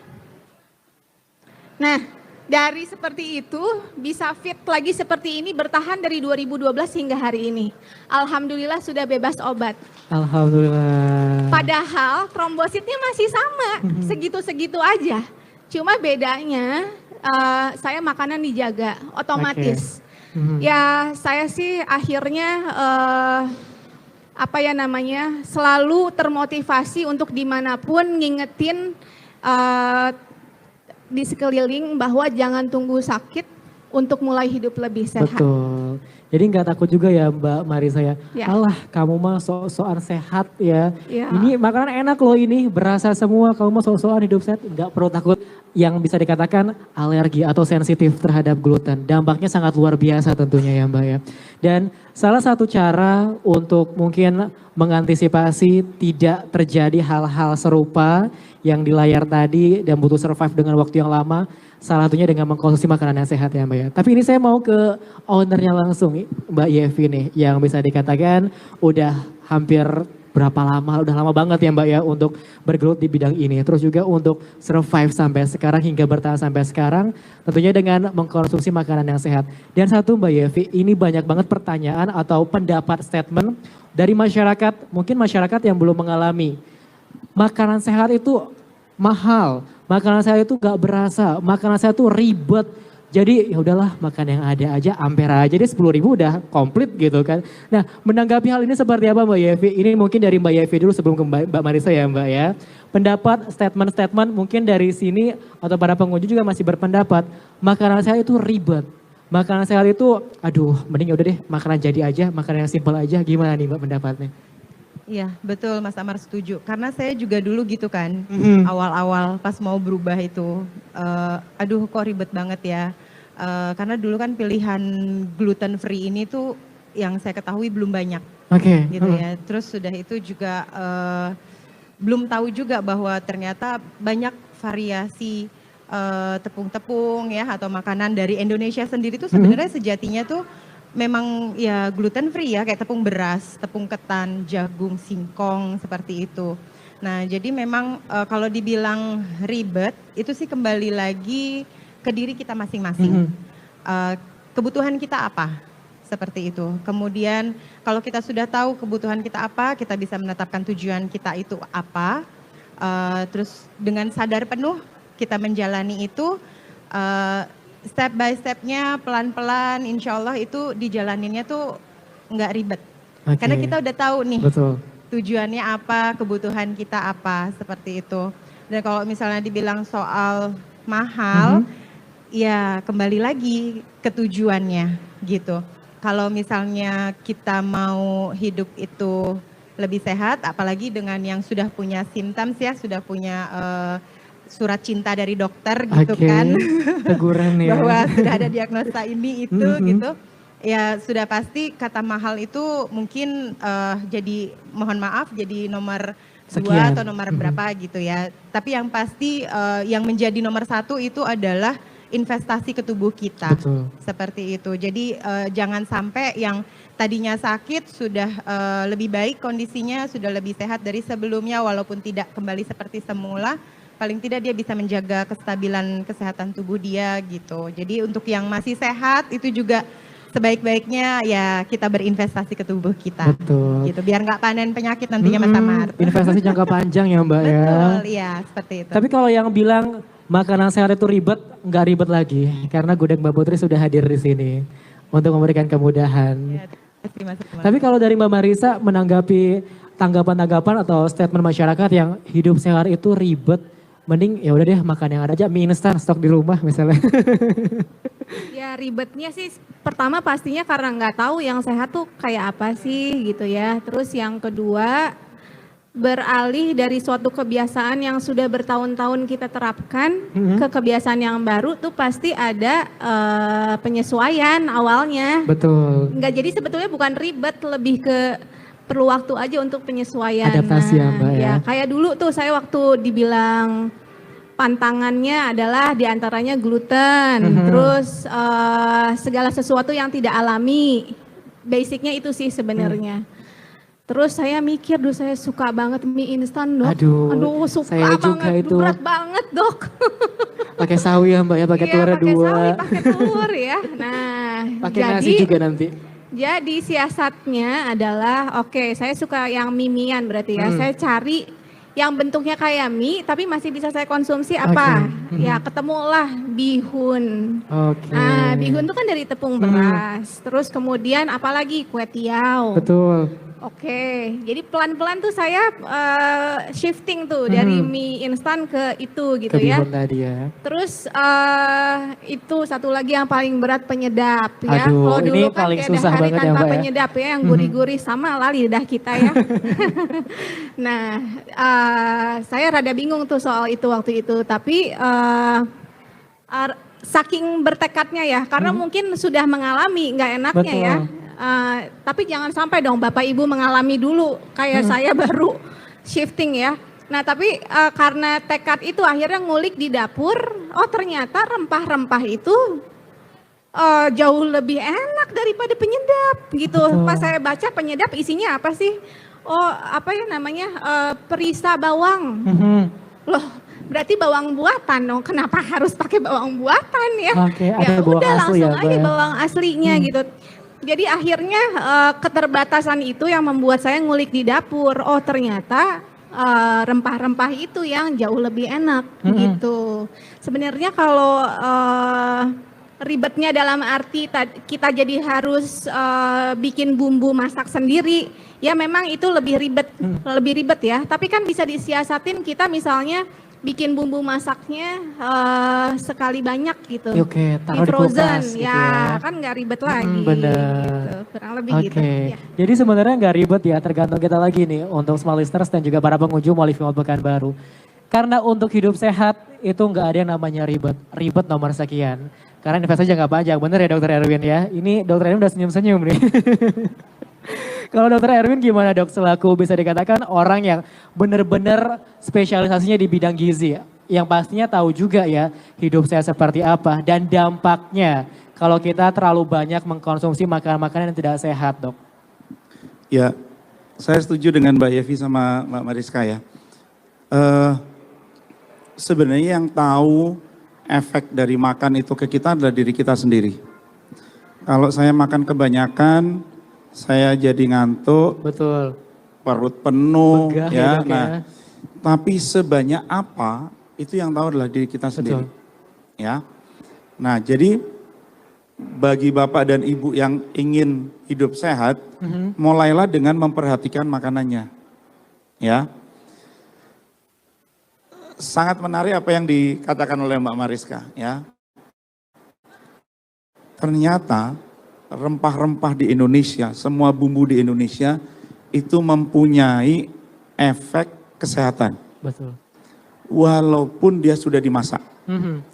Nah, dari seperti itu bisa fit lagi seperti ini bertahan dari 2012 hingga hari ini. Alhamdulillah sudah bebas obat. Alhamdulillah. Padahal trombositnya masih sama, segitu-segitu aja. Cuma bedanya saya makanan dijaga otomatis. Ya saya sih akhirnya selalu termotivasi untuk dimanapun ngingetin di sekeliling bahwa jangan tunggu sakit untuk mulai hidup lebih sehat. Betul. Jadi nggak takut juga ya Mbak Marisa ya. Ya. Alah kamu mah sok-sokan sehat ya. Ya. Ini makanan enak loh ini, berasa semua kamu mah sok-sokan hidup sehat. Nggak perlu takut yang bisa dikatakan alergi atau sensitif terhadap gluten. Dampaknya sangat luar biasa tentunya ya Mbak ya. Dan salah satu cara untuk mungkin mengantisipasi tidak terjadi hal-hal serupa yang di layar tadi dan butuh survive dengan waktu yang lama, salah satunya dengan mengkonsumsi makanan yang sehat ya Mbak ya. Tapi ini saya mau ke ownernya langsung Mbak Yevi nih, yang bisa dikatakan udah hampir berapa lama, udah lama banget ya Mbak ya untuk bergelut di bidang ini. Terus juga untuk survive sampai sekarang hingga bertahan sampai sekarang tentunya dengan mengkonsumsi makanan yang sehat. Dan satu Mbak Yevi, ini banyak banget pertanyaan atau pendapat statement dari masyarakat, mungkin masyarakat yang belum mengalami. Makanan sehat itu mahal, makanan sehat itu gak berasa, makanan sehat itu ribet. Jadi ya udahlah makan yang ada aja, ampere aja deh 10.000 udah komplit gitu kan. Nah menanggapi hal ini seperti apa Mbak Yevi? Ini mungkin dari Mbak Yevi dulu sebelum ke Mbak Marisa ya Mbak ya. Pendapat, statement-statement mungkin dari sini atau para pengunjung juga masih berpendapat makanan sehat itu ribet. Makanan sehat itu aduh mending ya udah deh makanan jadi aja, makanan yang simpel aja. Gimana nih Mbak pendapatnya? Iya betul Mas Amar setuju. Karena saya juga dulu gitu kan, awal-awal pas mau berubah itu, aduh kok ribet banget ya. Karena dulu kan pilihan gluten free ini tuh yang saya ketahui belum banyak. Oke. Gitu ya. Terus sudah itu juga belum tahu juga bahwa ternyata banyak variasi tepung-tepung ya atau makanan dari Indonesia sendiri tuh sebenarnya sejatinya tuh memang ya gluten free ya, kayak tepung beras, tepung ketan, jagung, singkong seperti itu. Nah jadi memang kalau dibilang ribet itu sih kembali lagi ke diri kita masing-masing. Kebutuhan kita apa? Seperti itu. Kemudian kalau kita sudah tahu kebutuhan kita apa, kita bisa menetapkan tujuan kita itu apa. Terus dengan sadar penuh kita menjalani itu. Step by stepnya pelan-pelan insya Allah itu dijalaninnya tuh nggak ribet. Okay. Karena kita udah tahu nih tujuannya apa, kebutuhan kita apa, seperti itu. Dan kalau misalnya dibilang soal mahal, ya kembali lagi ke tujuannya gitu. Kalau misalnya kita mau hidup itu lebih sehat, apalagi dengan yang sudah punya symptoms ya, sudah punya surat cinta dari dokter gitu kan, teguran ya. bahwa sudah ada diagnosa ini itu gitu, ya sudah pasti kata mahal itu mungkin jadi mohon maaf jadi nomor dua atau nomor berapa gitu ya. Tapi yang pasti yang menjadi nomor satu itu adalah investasi ke tubuh kita. Betul. Seperti itu. Jadi jangan sampai yang tadinya sakit sudah lebih baik kondisinya, sudah lebih sehat dari sebelumnya walaupun tidak kembali seperti semula. Paling tidak dia bisa menjaga kestabilan kesehatan tubuh dia gitu. Jadi untuk yang masih sehat itu juga sebaik-baiknya ya kita berinvestasi ke tubuh kita. Betul. Gitu biar nggak panen penyakit nantinya Mas Amar. Investasi jangka panjang ya Mbak ya. Betul, iya seperti itu. Tapi kalau yang bilang makanan sehat itu ribet, nggak ribet lagi. Karena Gudeg Mbak Putri sudah hadir di sini untuk memberikan kemudahan. Ya, terima kasih. Tapi kalau dari Mbak Marisa menanggapi tanggapan-tanggapan atau statement masyarakat yang hidup sehat itu ribet, mending ya udah deh makan yang ada aja, mie instan stok di rumah misalnya. Ya ribetnya sih pertama pastinya karena nggak tahu yang sehat tuh kayak apa sih gitu ya. Terus yang kedua beralih dari suatu kebiasaan yang sudah bertahun-tahun kita terapkan ke kebiasaan yang baru tuh pasti ada penyesuaian awalnya. Betul. Nggak, jadi sebetulnya bukan ribet, lebih ke perlu waktu aja untuk penyesuaian. Adaptasi ya Mbak ya. Kayak dulu tuh saya waktu dibilang pantangannya adalah diantaranya gluten, terus segala sesuatu yang tidak alami, basicnya itu sih sebenarnya. Terus saya mikir, saya suka banget mie instan dok. Aduh suka saya banget, juga itu. berat banget dok. Pakai sawi ya Mbak ya, pakai telur dua. Iya pakai telur ya. Nah pakai nasi juga nanti. Jadi siasatnya adalah oke, saya suka yang mie-mian berarti ya. Saya cari yang bentuknya kayak mie tapi masih bisa saya konsumsi apa? Ya ketemulah bihun. Nah bihun itu kan dari tepung beras. Terus kemudian apalagi kue tiaw. Betul. Oke, jadi pelan-pelan tuh saya shifting tuh dari mie instan ke itu gitu Ke ya. bihun tadi ya. Terus itu satu lagi yang paling berat penyedap ya. Aduh, Kalau ini dulu kan paling kayak ada susah hari banget ya, tanpa Mbak ya. penyedap ya, yang gurih-gurih sama lah lidah kita ya. Nah, saya rada bingung tuh soal itu waktu itu, tapi saking bertekadnya ya, karena mungkin sudah mengalami nggak enaknya Betul. ya. Tapi jangan sampai dong Bapak Ibu mengalami dulu, kayak saya baru shifting ya. Nah tapi karena tekad itu akhirnya ngulik di dapur, oh ternyata rempah-rempah itu jauh lebih enak daripada penyedap gitu. Betul. Pas saya baca penyedap isinya apa sih? Oh apa ya namanya, perisa bawang. Loh berarti bawang buatan dong, kenapa harus pakai bawang buatan ya? Oke, Ya ada bawang udah asli langsung ya, aja Mbak ya? bawang aslinya gitu. Jadi akhirnya keterbatasan itu yang membuat saya ngulik di dapur. Oh ternyata rempah-rempah itu yang jauh lebih enak gitu. Sebenarnya kalau ribetnya dalam arti kita jadi harus bikin bumbu masak sendiri, ya memang itu lebih ribet ya. Tapi kan bisa disiasatin kita misalnya bikin bumbu masaknya sekali banyak gitu. Oke, taruh di frozen kulkas gitu ya. kan nggak ribet lagi. bener. Gitu. Kurang lebih Oke, gitu. Ya. jadi sebenarnya nggak ribet ya, tergantung kita lagi nih untuk small listeners dan juga para pengunjung Mall Pekanbaru. Karena untuk hidup sehat itu nggak ada yang namanya ribet, ribet nomor sekian. Karena investasinya nggak panjang, bener ya Dokter Erwin ya? Ini Dokter Erwin udah senyum-senyum nih. Kalau Dokter Erwin gimana Dok, selaku bisa dikatakan orang yang benar-benar spesialisasinya di bidang gizi, yang pastinya tahu juga ya hidup sehat seperti apa dan dampaknya kalau kita terlalu banyak mengkonsumsi makanan-makanan yang tidak sehat Dok. Ya, saya setuju dengan Mbak Yevi sama Mbak Mariska ya. Sebenarnya yang tahu efek dari makan itu ke kita adalah diri kita sendiri. Kalau saya makan kebanyakan, saya jadi ngantuk, Betul. perut penuh, Begah ya. Dok, Nah, tapi sebanyak apa itu yang tahu adalah diri kita sendiri, ya. Nah, jadi bagi Bapak dan Ibu yang ingin hidup sehat, mulailah dengan memperhatikan makanannya, ya. Sangat menarik apa yang dikatakan oleh Mbak Mariska, ya. Ternyata rempah-rempah di Indonesia, semua bumbu di Indonesia itu mempunyai efek kesehatan. Betul. Walaupun dia sudah dimasak.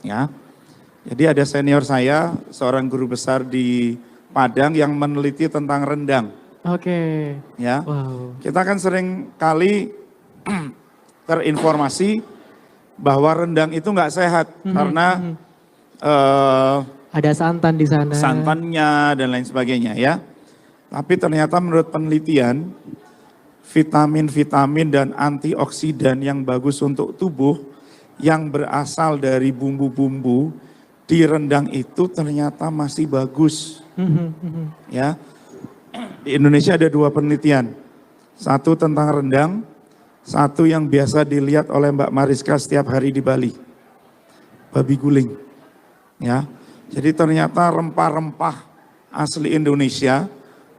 Ya. Jadi ada senior saya, seorang guru besar di Padang yang meneliti tentang rendang. Oke. Ya. Wow. Kita kan sering kali terinformasi bahwa rendang itu nggak sehat karena Ada santan di sana. santannya dan lain sebagainya ya. Tapi ternyata menurut penelitian, vitamin-vitamin dan antioksidan yang bagus untuk tubuh yang berasal dari bumbu-bumbu di rendang itu ternyata masih bagus. Ya. Di Indonesia ada 2 penelitian. Satu tentang rendang, satu yang biasa dilihat oleh Mbak Mariska setiap hari di Bali. Babi guling. Ya. Jadi ternyata rempah-rempah asli Indonesia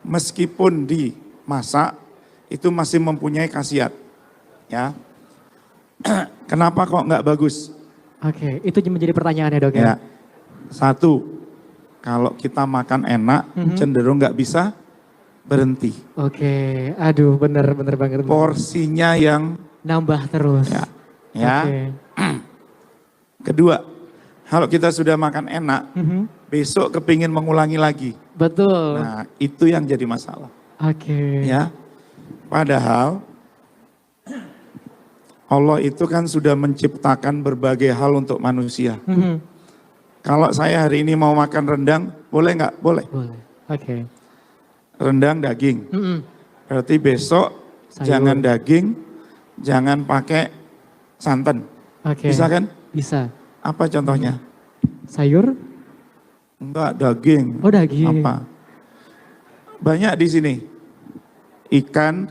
meskipun dimasak itu masih mempunyai khasiat. Ya. Kenapa kok nggak bagus? Oke, itu menjadi pertanyaan ya Dok ya. Ya. Satu, kalau kita makan enak cenderung nggak bisa berhenti. Oke, aduh bener banget. Porsinya yang Nambah terus. ya. Ya. Oke. Kedua, kalau kita sudah makan enak, besok kepingin mengulangi lagi. Betul. Nah, itu yang jadi masalah. Oke. Ya. Padahal Allah itu kan sudah menciptakan berbagai hal untuk manusia. Kalau saya hari ini mau makan rendang, boleh nggak? Boleh. Boleh. Oke. Rendang daging. Berarti besok Sayur. jangan daging, jangan pakai santan. Oke. Bisa kan? Bisa. Apa contohnya? Sayur? Enggak, daging. Oh daging. Apa? Banyak di sini. Ikan,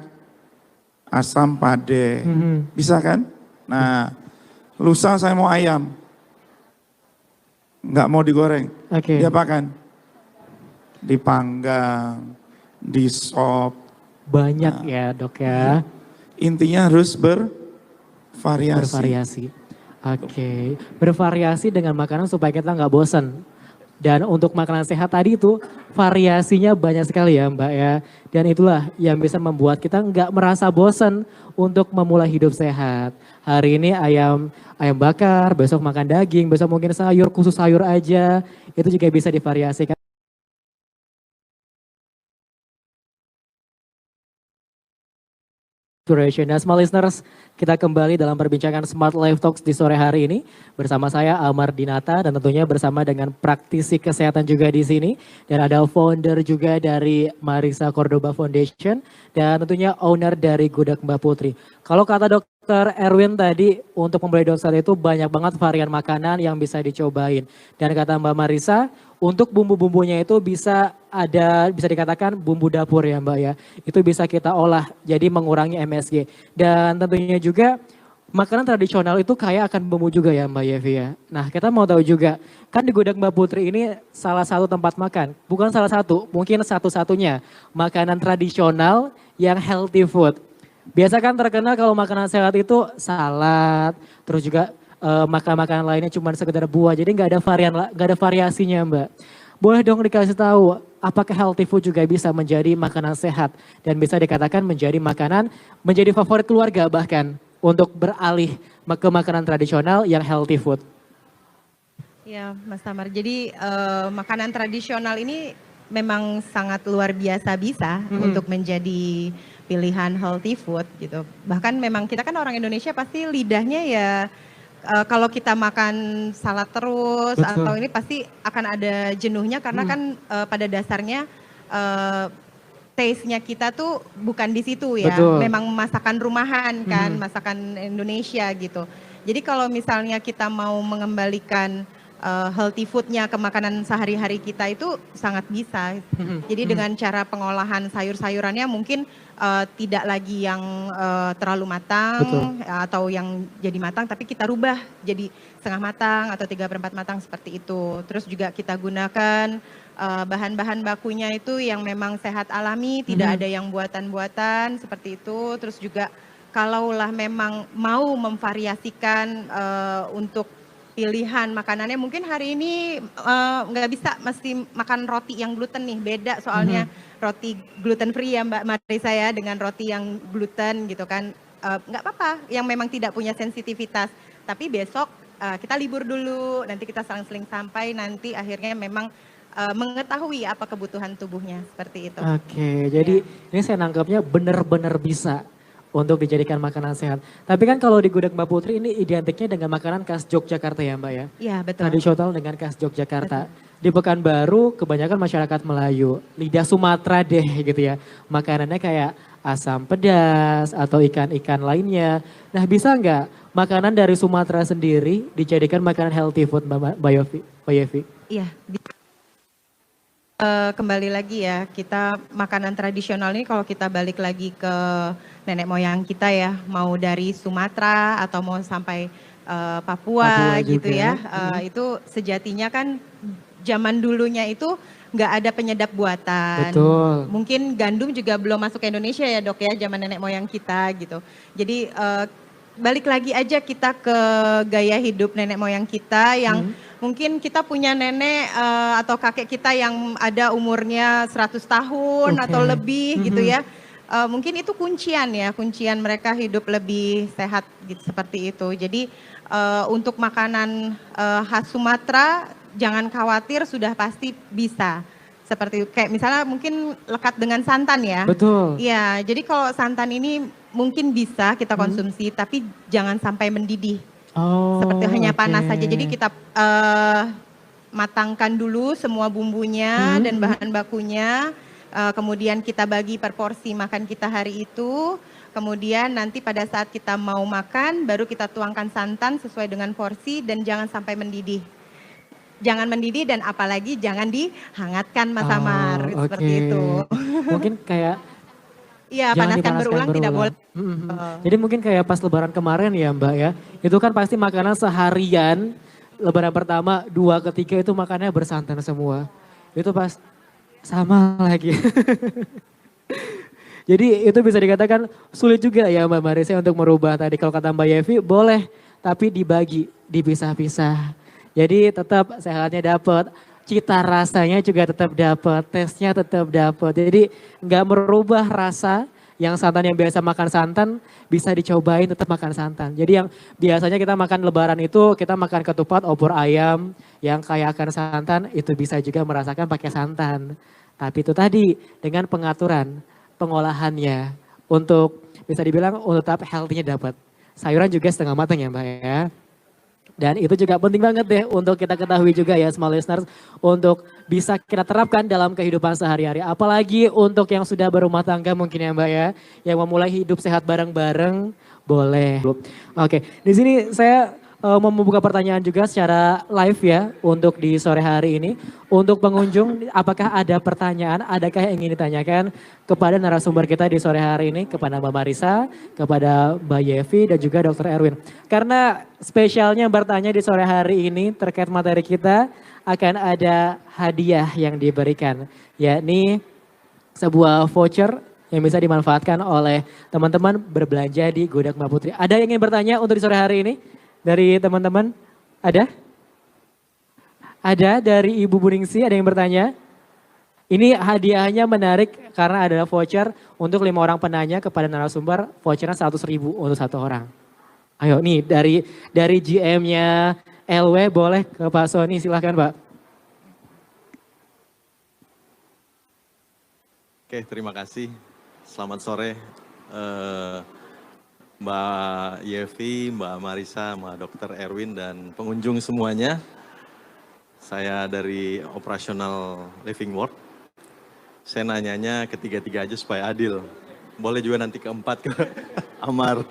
asam pade. Bisa kan? Nah, lusa saya mau ayam. Enggak mau digoreng. Oke. Diapakan? Dipanggang, disop, banyak ya dok ya. Intinya harus bervariasi. Bervariasi. Oke, bervariasi dengan makanan supaya kita nggak bosan. Dan untuk makanan sehat tadi itu variasinya banyak sekali ya Mbak ya. Dan itulah yang bisa membuat kita nggak merasa bosan untuk memulai hidup sehat. Hari ini ayam bakar, besok makan daging, besok mungkin sayur, khusus sayur aja. Itu juga bisa divariasikan. Duration. Dan small listeners, kita kembali dalam perbincangan Smart Life Talks di sore hari ini bersama saya Almar Dinata dan tentunya bersama dengan praktisi kesehatan juga di sini dan ada founder juga dari Marisa Cordoba Foundation dan tentunya owner dari Gudeg Mbak Putri. Kalau kata Dokter Erwin tadi untuk memulai dosa itu banyak banget varian makanan yang bisa dicobain dan kata Mbak Marisa untuk bumbu-bumbunya itu bisa dikatakan bumbu dapur ya Mbak ya. Itu bisa kita olah jadi mengurangi MSG. Dan tentunya juga makanan tradisional itu kaya akan bumbu juga ya Mbak Yevi ya. Nah kita mau tahu juga kan di Gudeg Mbak Putri ini salah satu tempat makan. Bukan salah satu, mungkin satu-satunya makanan tradisional yang healthy food. Biasa kan terkenal kalau makanan sehat itu salad, terus juga makanan-makanan lainnya cuma sekedar buah. Jadi nggak ada variasinya Mbak. Boleh dong dikasih tahu apakah healthy food juga bisa menjadi makanan sehat dan bisa dikatakan menjadi favorit keluarga bahkan untuk beralih ke makanan tradisional yang healthy food. Ya Mas Tamar, jadi makanan tradisional ini memang sangat luar biasa bisa untuk menjadi pilihan healthy food gitu. Bahkan memang kita kan orang Indonesia pasti lidahnya ya kalau kita makan salad terus atau ini pasti akan ada jenuhnya karena kan pada dasarnya taste-nya kita tuh bukan di situ ya. Betul. Memang masakan rumahan kan, masakan Indonesia gitu. Jadi kalau misalnya kita mau mengembalikan healthy food-nya ke makanan sehari-hari kita itu sangat bisa. Jadi dengan cara pengolahan sayur-sayurannya mungkin tidak lagi yang terlalu matang atau yang jadi matang tapi kita rubah jadi setengah matang atau 3/4 matang seperti itu. Terus juga kita gunakan bahan-bahan bakunya itu yang memang sehat alami, tidak ada yang buatan-buatan seperti itu. Terus juga kalaulah memang mau memvariasikan untuk pilihan makanannya mungkin hari ini nggak bisa mesti makan roti yang gluten nih, beda soalnya roti gluten free ya Mbak Marisa ya dengan roti yang gluten gitu kan, nggak apa-apa yang memang tidak punya sensitivitas, tapi besok kita libur dulu, nanti kita selang-seling sampai nanti akhirnya memang mengetahui apa kebutuhan tubuhnya seperti itu. Oke, jadi ini saya nangkapnya benar-benar bisa untuk dijadikan makanan sehat. Tapi kan kalau di Gudeg Mbak Putri ini identiknya dengan makanan khas Yogyakarta ya Mbak ya? Iya betul. Tradisional dengan khas Yogyakarta. Di Pekanbaru kebanyakan masyarakat Melayu, lidah Sumatera deh gitu ya. Makanannya kayak asam pedas atau ikan-ikan lainnya. Nah bisa nggak makanan dari Sumatera sendiri dijadikan makanan healthy food Mbak Yevi? Iya. Kembali lagi ya, kita makanan tradisional ini kalau kita balik lagi ke nenek moyang kita ya, mau dari Sumatera atau mau sampai Papua gitu ya, itu sejatinya kan zaman dulunya itu nggak ada penyedap buatan. Betul. Mungkin gandum juga belum masuk ke Indonesia ya dok ya, zaman nenek moyang kita gitu. Jadi balik lagi aja kita ke gaya hidup nenek moyang kita yang mungkin kita punya nenek atau kakek kita yang ada umurnya 100 tahun atau lebih gitu ya. Mungkin itu kuncian mereka hidup lebih sehat gitu seperti itu. Jadi untuk makanan khas Sumatera jangan khawatir sudah pasti bisa. Seperti kayak misalnya mungkin lekat dengan santan ya. Betul. Iya, jadi kalau santan ini mungkin bisa kita konsumsi tapi jangan sampai mendidih. Oh, Seperti hanya panas saja. Jadi kita matangkan dulu semua bumbunya dan bahan bakunya. Kemudian kita bagi per porsi makan kita hari itu. Kemudian nanti pada saat kita mau makan baru kita tuangkan santan sesuai dengan porsi dan jangan sampai mendidih. Jangan mendidih dan apalagi jangan dihangatkan Mas Amar seperti itu. Mungkin kayak iya, panaskan berulang tidak boleh. Jadi mungkin kayak pas lebaran kemarin ya Mbak ya, itu kan pasti makanan seharian, lebaran pertama, 2, ketiga itu makannya bersantan semua. Itu pas sama lagi. Jadi itu bisa dikatakan sulit juga ya Mbak Marisa untuk merubah tadi kalau kata Mbak Yevi boleh tapi dibagi, dipisah-pisah. Jadi tetap sehatnya dapat, cita rasanya juga tetap dapat, tesnya tetap dapat. Jadi nggak merubah rasa yang santan yang biasa makan santan bisa dicobain tetap makan santan. Jadi yang biasanya kita makan lebaran itu kita makan ketupat, opor ayam yang kaya akan santan itu bisa juga merasakan pakai santan. Tapi itu tadi dengan pengaturan pengolahannya untuk bisa dibilang untuk tetap healthy-nya dapat. Sayuran juga setengah matang ya Mbak ya. Dan itu juga penting banget deh untuk kita ketahui juga ya small listeners untuk bisa kita terapkan dalam kehidupan sehari-hari. Apalagi untuk yang sudah berumah tangga mungkin ya Mbak ya. Yang memulai hidup sehat bareng-bareng boleh. Oke, di sini saya mau membuka pertanyaan juga secara live ya untuk di sore hari ini. Untuk pengunjung apakah ada pertanyaan, adakah yang ingin ditanyakan kepada narasumber kita di sore hari ini, kepada Mbak Marisa, kepada Mbak Yevi dan juga Dr. Erwin. Karena spesialnya bertanya di sore hari ini terkait materi kita akan ada hadiah yang diberikan, yakni sebuah voucher yang bisa dimanfaatkan oleh teman-teman berbelanja di Gudang Mbak Putri. Ada yang ingin bertanya untuk di sore hari ini? Dari teman-teman, ada? Ada dari Ibu Buningsi, ada yang bertanya? Ini hadiahnya menarik karena adalah voucher untuk 5 orang penanya kepada narasumber, vouchernya 100.000 untuk 1 orang. Ayo nih dari GM-nya LW boleh ke Pak Sony, silahkan Pak. Oke, terima kasih. Selamat sore. Mbak Yevi, Mbak Marisa, Mbak Dr. Erwin, dan pengunjung semuanya. Saya dari Operational Living World. Saya nanyanya ketiga-tiga aja supaya adil. Boleh juga nanti keempat ke Amar,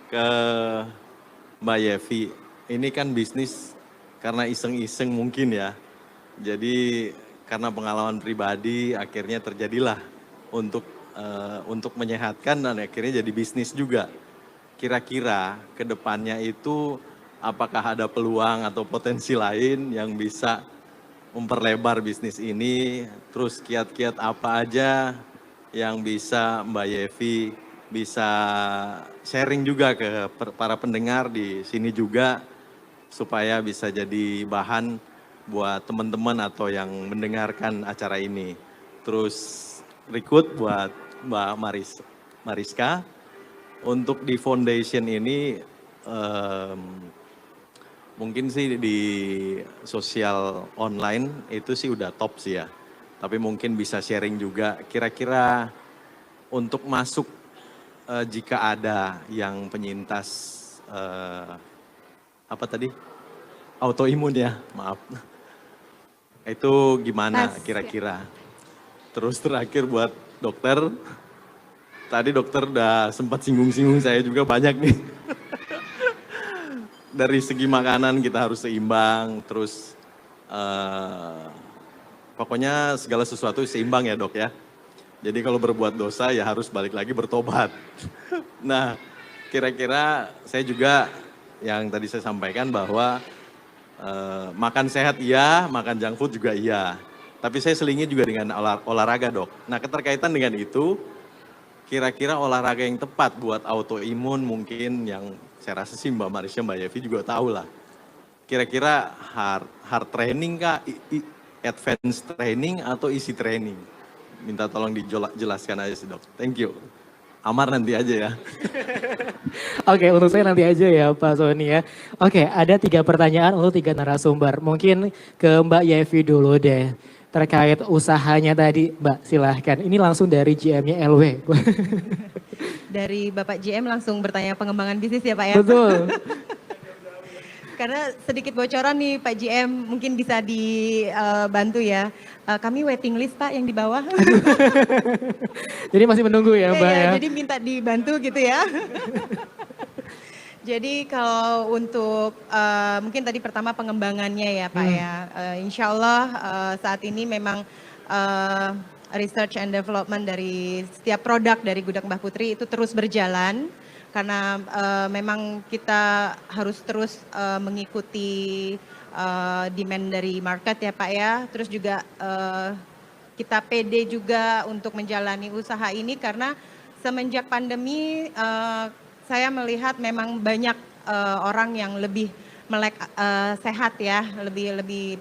ke Mbak Yevi. Ini kan bisnis karena iseng-iseng mungkin ya. Jadi karena pengalaman pribadi akhirnya terjadilah untuk menyehatkan dan akhirnya jadi bisnis juga. Kira-kira ke depannya itu apakah ada peluang atau potensi lain yang bisa memperlebar bisnis ini, terus kiat-kiat apa aja yang bisa Mbak Yevi bisa sharing juga ke para pendengar di sini juga supaya bisa jadi bahan buat teman-teman atau yang mendengarkan acara ini. Terus rekrut buat Mbak Mariska. Untuk di foundation ini mungkin sih di sosial online itu sih udah top sih ya. Tapi mungkin bisa sharing juga kira-kira untuk masuk jika ada yang penyintas apa tadi? Autoimun ya, maaf. Itu gimana kira-kira? Terus terakhir buat dokter. Tadi dokter udah sempat singgung-singgung saya juga banyak nih. Dari segi makanan kita harus seimbang, terus pokoknya segala sesuatu seimbang ya dok ya. Jadi kalau berbuat dosa ya harus balik lagi bertobat. Nah kira-kira saya juga yang tadi saya sampaikan bahwa makan sehat iya, makan junk food juga iya. Tapi saya selingi juga dengan olahraga dok. Nah keterkaitan dengan itu, kira-kira olahraga yang tepat buat autoimun mungkin yang saya rasa sih Mbak Marisa, Mbak Yevi juga tahu lah. Kira-kira hard training kah, advance training atau easy training? Minta tolong dijelaskan aja sih dok. Thank you. Amar nanti aja ya. Oke, untuk saya nanti aja ya Pak Sony ya. Oke, ada 3 pertanyaan untuk 3 narasumber. Mungkin ke Mbak Yevi dulu deh. Terkait usahanya tadi, Mbak silahkan. Ini langsung dari GM-nya LW. Dari Bapak GM langsung bertanya pengembangan bisnis ya Pak ya? Betul. Karena sedikit bocoran nih Pak GM mungkin bisa dibantu ya. Kami waiting list Pak yang di bawah. Jadi masih menunggu ya Mbak ya? Jadi minta dibantu gitu ya. Jadi kalau untuk mungkin tadi pertama pengembangannya ya Pak ya. Insya Allah saat ini memang research and development dari setiap produk dari Gudang Mbah Putri itu terus berjalan. Karena memang kita harus terus mengikuti demand dari market ya Pak ya. Terus juga kita pede juga untuk menjalani usaha ini karena semenjak pandemi saya melihat memang banyak orang yang lebih melek sehat ya, lebih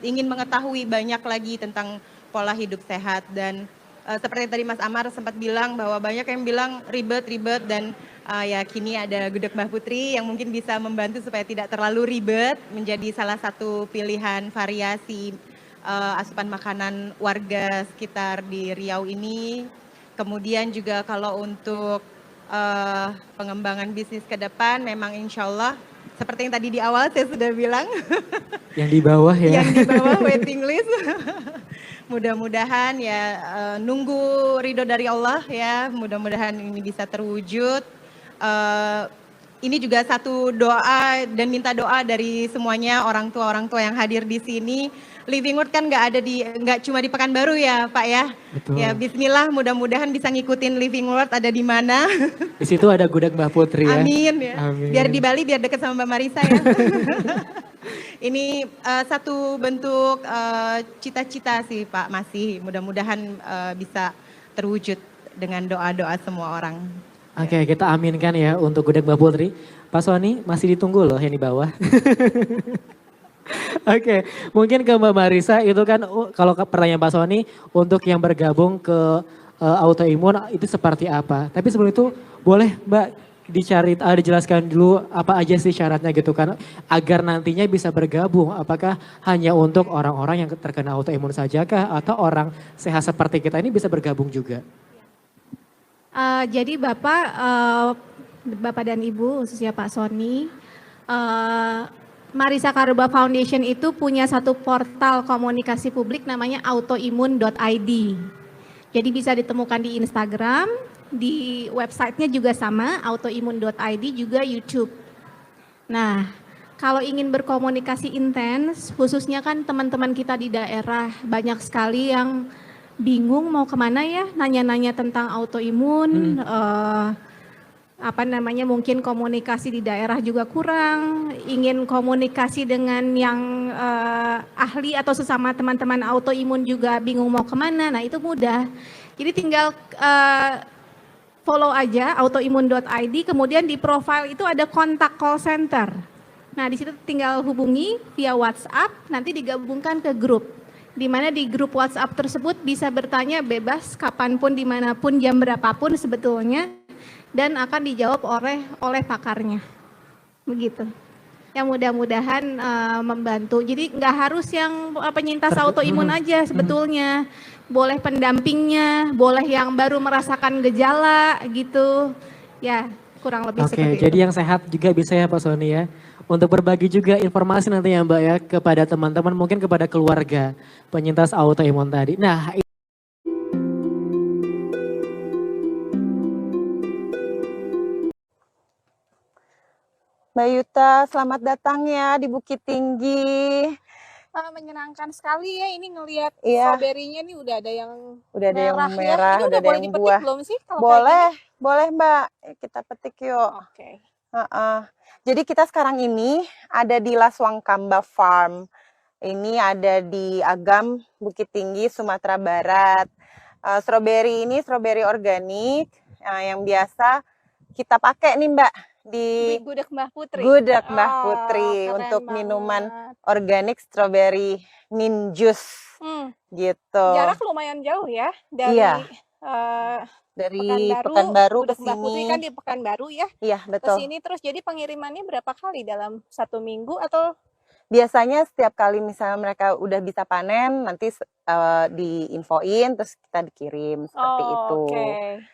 ingin mengetahui banyak lagi tentang pola hidup sehat. Dan seperti tadi Mas Amar sempat bilang bahwa banyak yang bilang ribet dan ya kini ada gudeg Mbah Putri yang mungkin bisa membantu supaya tidak terlalu ribet, menjadi salah satu pilihan variasi asupan makanan warga sekitar di Riau ini. Kemudian juga kalau untuk pengembangan bisnis ke depan memang insya Allah seperti yang tadi di awal saya sudah bilang. Yang di bawah ya. Yang di bawah waiting list. Mudah-mudahan ya nunggu ridho dari Allah ya, mudah-mudahan ini bisa terwujud. Ini juga satu doa dan minta doa dari semuanya orang tua yang hadir di sini. Living Word kan nggak cuma di Pekanbaru ya Pak ya. Betul. Ya Bismillah, mudah-mudahan bisa ngikutin Living Word ada di mana. Di situ ada gudeg Mbah Putri ya. Amin ya. Amin. Biar di Bali biar dekat sama Mbak Marisa ya. Ini satu bentuk cita-cita sih Pak, masih mudah-mudahan bisa terwujud dengan doa-doa semua orang. Oke, kita aminkan ya untuk gudeg Mbah Putri. Pak Sony masih ditunggu loh yang di bawah. Oke, mungkin ke Mbak Marisa itu kan kalau pertanyaan Pak Sony untuk yang bergabung ke autoimun itu seperti apa. Tapi sebelum itu boleh Mbak dijelaskan dulu apa aja sih syaratnya gitu kan agar nantinya bisa bergabung. Apakah hanya untuk orang-orang yang terkena autoimun saja kah atau orang sehat seperti kita ini bisa bergabung juga? Jadi Bapak dan Ibu, khususnya Pak Sony, Marisa Karuba Foundation itu punya satu portal komunikasi publik namanya autoimun.id. Jadi bisa ditemukan di Instagram, di websitenya juga sama, autoimun.id, juga YouTube. Nah, kalau ingin berkomunikasi intens, khususnya kan teman-teman kita di daerah banyak sekali yang bingung mau kemana ya, nanya-nanya tentang autoimun, mungkin komunikasi di daerah juga kurang, ingin komunikasi dengan yang ahli atau sesama teman-teman autoimun juga bingung mau kemana, nah itu mudah. Jadi tinggal follow aja autoimun.id, kemudian di profile itu ada kontak call center. Nah di situ tinggal hubungi via WhatsApp, nanti digabungkan ke grup. Di mana di grup WhatsApp tersebut bisa bertanya bebas kapanpun, dimanapun, jam berapapun sebetulnya, dan akan dijawab oleh pakarnya, begitu. Yang mudah-mudahan membantu. Jadi nggak harus yang penyintas autoimun aja sebetulnya, boleh pendampingnya, boleh yang baru merasakan gejala gitu, ya kurang lebih seperti itu. Jadi yang sehat juga bisa ya Pak Sony ya. Untuk berbagi juga informasi nanti ya Mbak ya kepada teman-teman, mungkin kepada keluarga penyintas autoimun tadi. Nah, Mbak Yuta, selamat datang ya di Bukit Tinggi. Menyenangkan sekali ya ini ngelihat Iya. strawberry-nya nih udah ada yang merah, Ini udah udah ada boleh yang dipetik buah. belum sih? Kalau Boleh Mbak, kita petik yuk. Oke. Jadi kita sekarang ini ada di Laswangkamba Farm. Ini ada di Agam, Bukit Tinggi, Sumatera Barat. Strawberry ini strawberry organik yang biasa kita pakai nih Mbak di Gudeg Mbah Putri. Gudeg Mbah Putri Keren untuk banget. minuman organik strawberry mint juice gitu. Jarak lumayan jauh ya dari Iya. Dari Pekanbaru ke Gudeg Mbah Putri sini. kan di Pekanbaru ya. Iya, Ke betul. sini terus jadi pengirimannya berapa kali dalam 1 minggu atau Biasanya setiap kali misalnya mereka udah bisa panen, nanti diinfoin terus kita dikirim seperti itu. Oke.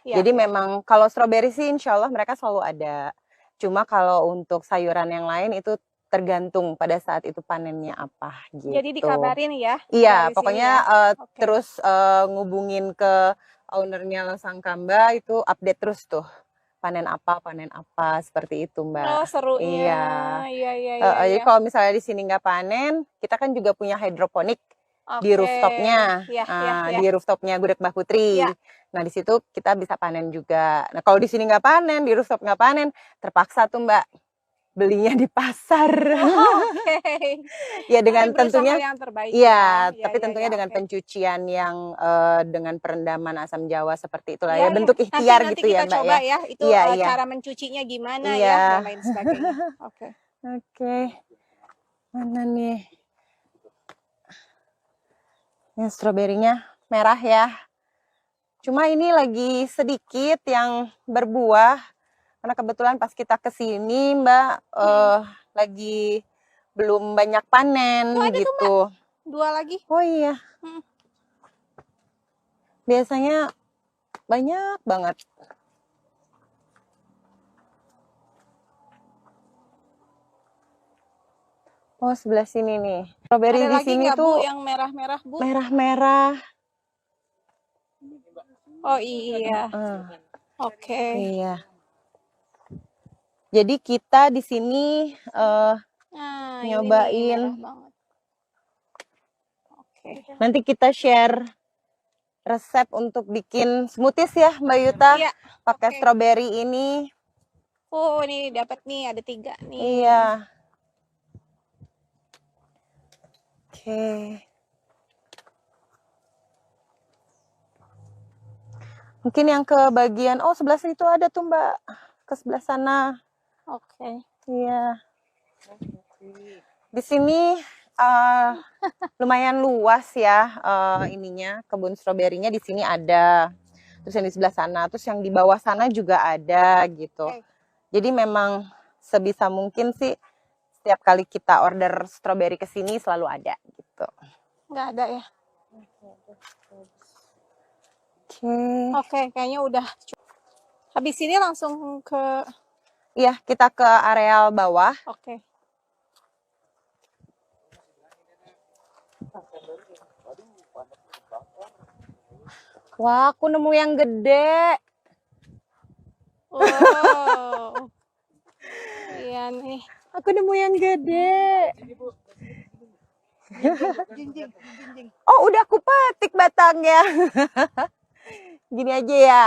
Ya, Jadi ya. memang kalau strawberry sih insya Allah mereka selalu ada. Cuma kalau untuk sayuran yang lain itu tergantung pada saat itu panennya apa gitu. Jadi dikabarin ya. Iya, dari sini pokoknya ya. Oke. terus ngubungin ke ownernya Lasangkamba itu update terus tuh. Panen apa seperti itu Mbak. Oh serunya. Iya. Iya. Jadi kalau misalnya di sini nggak panen, kita kan juga punya hidroponik di Oke. rooftopnya. Iya. Di rooftopnya Gudeg Mbah Putri. Iya. Nah di situ kita bisa panen juga. Nah kalau di sini nggak panen, di rooftop nggak panen, terpaksa tuh Mbak belinya di pasar. Oke. Ya dengan Tapi berusaha tentunya, yang terbaik iya, ya. tapi Ya, tentunya ya, dengan oke. pencucian yang dengan perendaman asam jawa seperti itulah Iya, ya, iya. bentuk ikhtiar Nanti gitu kita ya Mbak coba ya. ya, itu Iya, iya. cara mencucinya gimana ya, Iya. dan lain sebagainya. Oke. Oke. Mana nih? Ini stroberinya merah ya. Cuma ini lagi sedikit yang berbuah. Karena kebetulan pas kita kesini Mbak, lagi belum banyak panen Tuh ada tuh, gitu. 2 lagi. Oh iya. Hmm. Biasanya banyak banget. Oh, sebelah sini nih. Strawberry Ada di lagi sini nggak Bu tuh yang merah-merah Bu? merah-merah. Oh iya. Oke. Iya. Jadi kita di sini Nah, ini nih, nyobain. merah banget. Oke. Nanti kita share resep untuk bikin smoothies ya Mbak Yuta. Iya. Pakai Oke. strawberry ini. Oh, ini dapat nih, ada 3 nih. Iya. Oke. Mungkin yang ke bagian, oh sebelah situ ada tuh Mbak. Ke sebelah sana. Oke. Iya. Di sini lumayan luas ya ininya, kebun stroberinya di sini ada. Terus yang di sebelah sana, terus yang di bawah sana juga ada gitu. Oke. Jadi memang sebisa mungkin sih setiap kali kita order stroberi ke sini selalu ada gitu. Nggak ada ya? Oke. Oke, kayaknya udah. Habis ini langsung ke... Iya, kita ke areal bawah. Oke. Wah, aku nemu yang gede. Wow. Iya nih. Aku nemu yang gede. Oh, udah aku petik batangnya. Gini aja ya.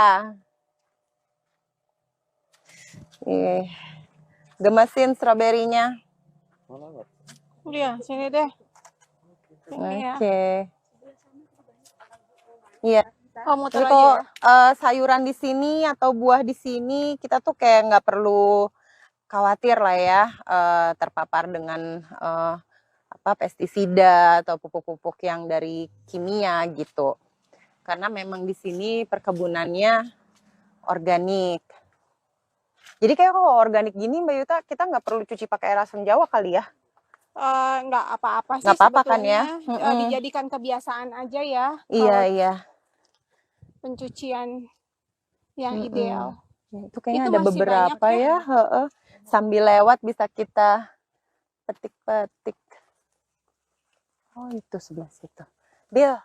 Gemesin stroberinya. Iya, sini deh. Sini ya. Oke. Iya. Oh, muter Jadi aja kalau ya. sayuran di sini atau buah di sini kita tuh kayak nggak perlu khawatir lah ya terpapar dengan pestisida atau pupuk-pupuk yang dari kimia gitu. Karena memang di sini perkebunannya organik. Jadi kayak kalau organik gini Mbak Yuta kita nggak perlu cuci pakai air asam jawa kali ya? Nggak apa-apa sih Nggak apa-apa kan ya? sebetulnya. Dijadikan kebiasaan aja ya. Iya, Kalau iya. pencucian yang ideal. Ya, itu kayaknya Itu ada masih beberapa banyak ya. Sambil lewat bisa kita petik-petik. Oh itu sebelah situ. Bill,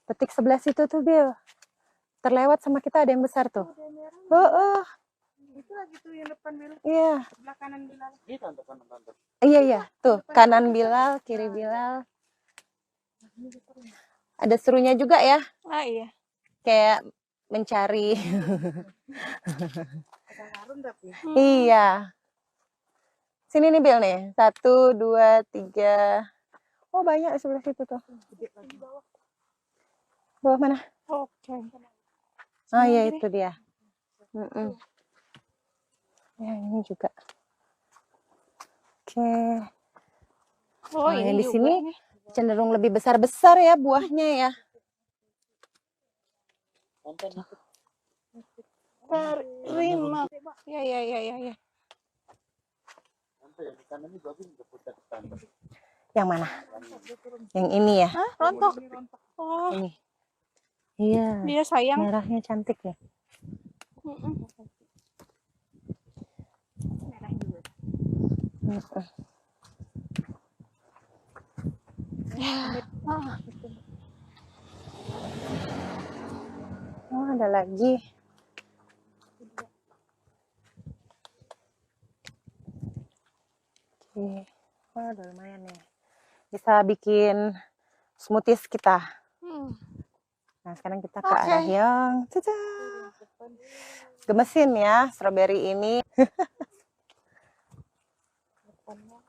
petik sebelah situ tuh Bill. Terlewat sama kita ada yang besar tuh. Itu lagi tuh yang depan Bilal. Iya. Sebelah kanan Bilal. Iya, iya. Tuh, kanan Bilal, kiri Bilal. Ada serunya juga ya. Ah iya. Kayak mencari. Iya. Sini nih Bill nih. 1, 2, 3. Oh banyak sebelah situ tuh. Bawah mana? Oke. Oh iya itu dia. Ya ini juga. Oke. Oh, Nah, ini yang di juga sini nih. cenderung lebih besar-besar ya buahnya ya. Terima. Ya, ya, ya, ya, ya. Yang mana? Yang ini ya? Hah, rontok. Oh, Ini. Iya. dia sayang. Merahnya cantik ya. Oh ada lagi. Oke. Oh udah lumayan nih. Bisa bikin smoothies kita. Nah sekarang kita ke arah yang gemesin ya strawberry ini.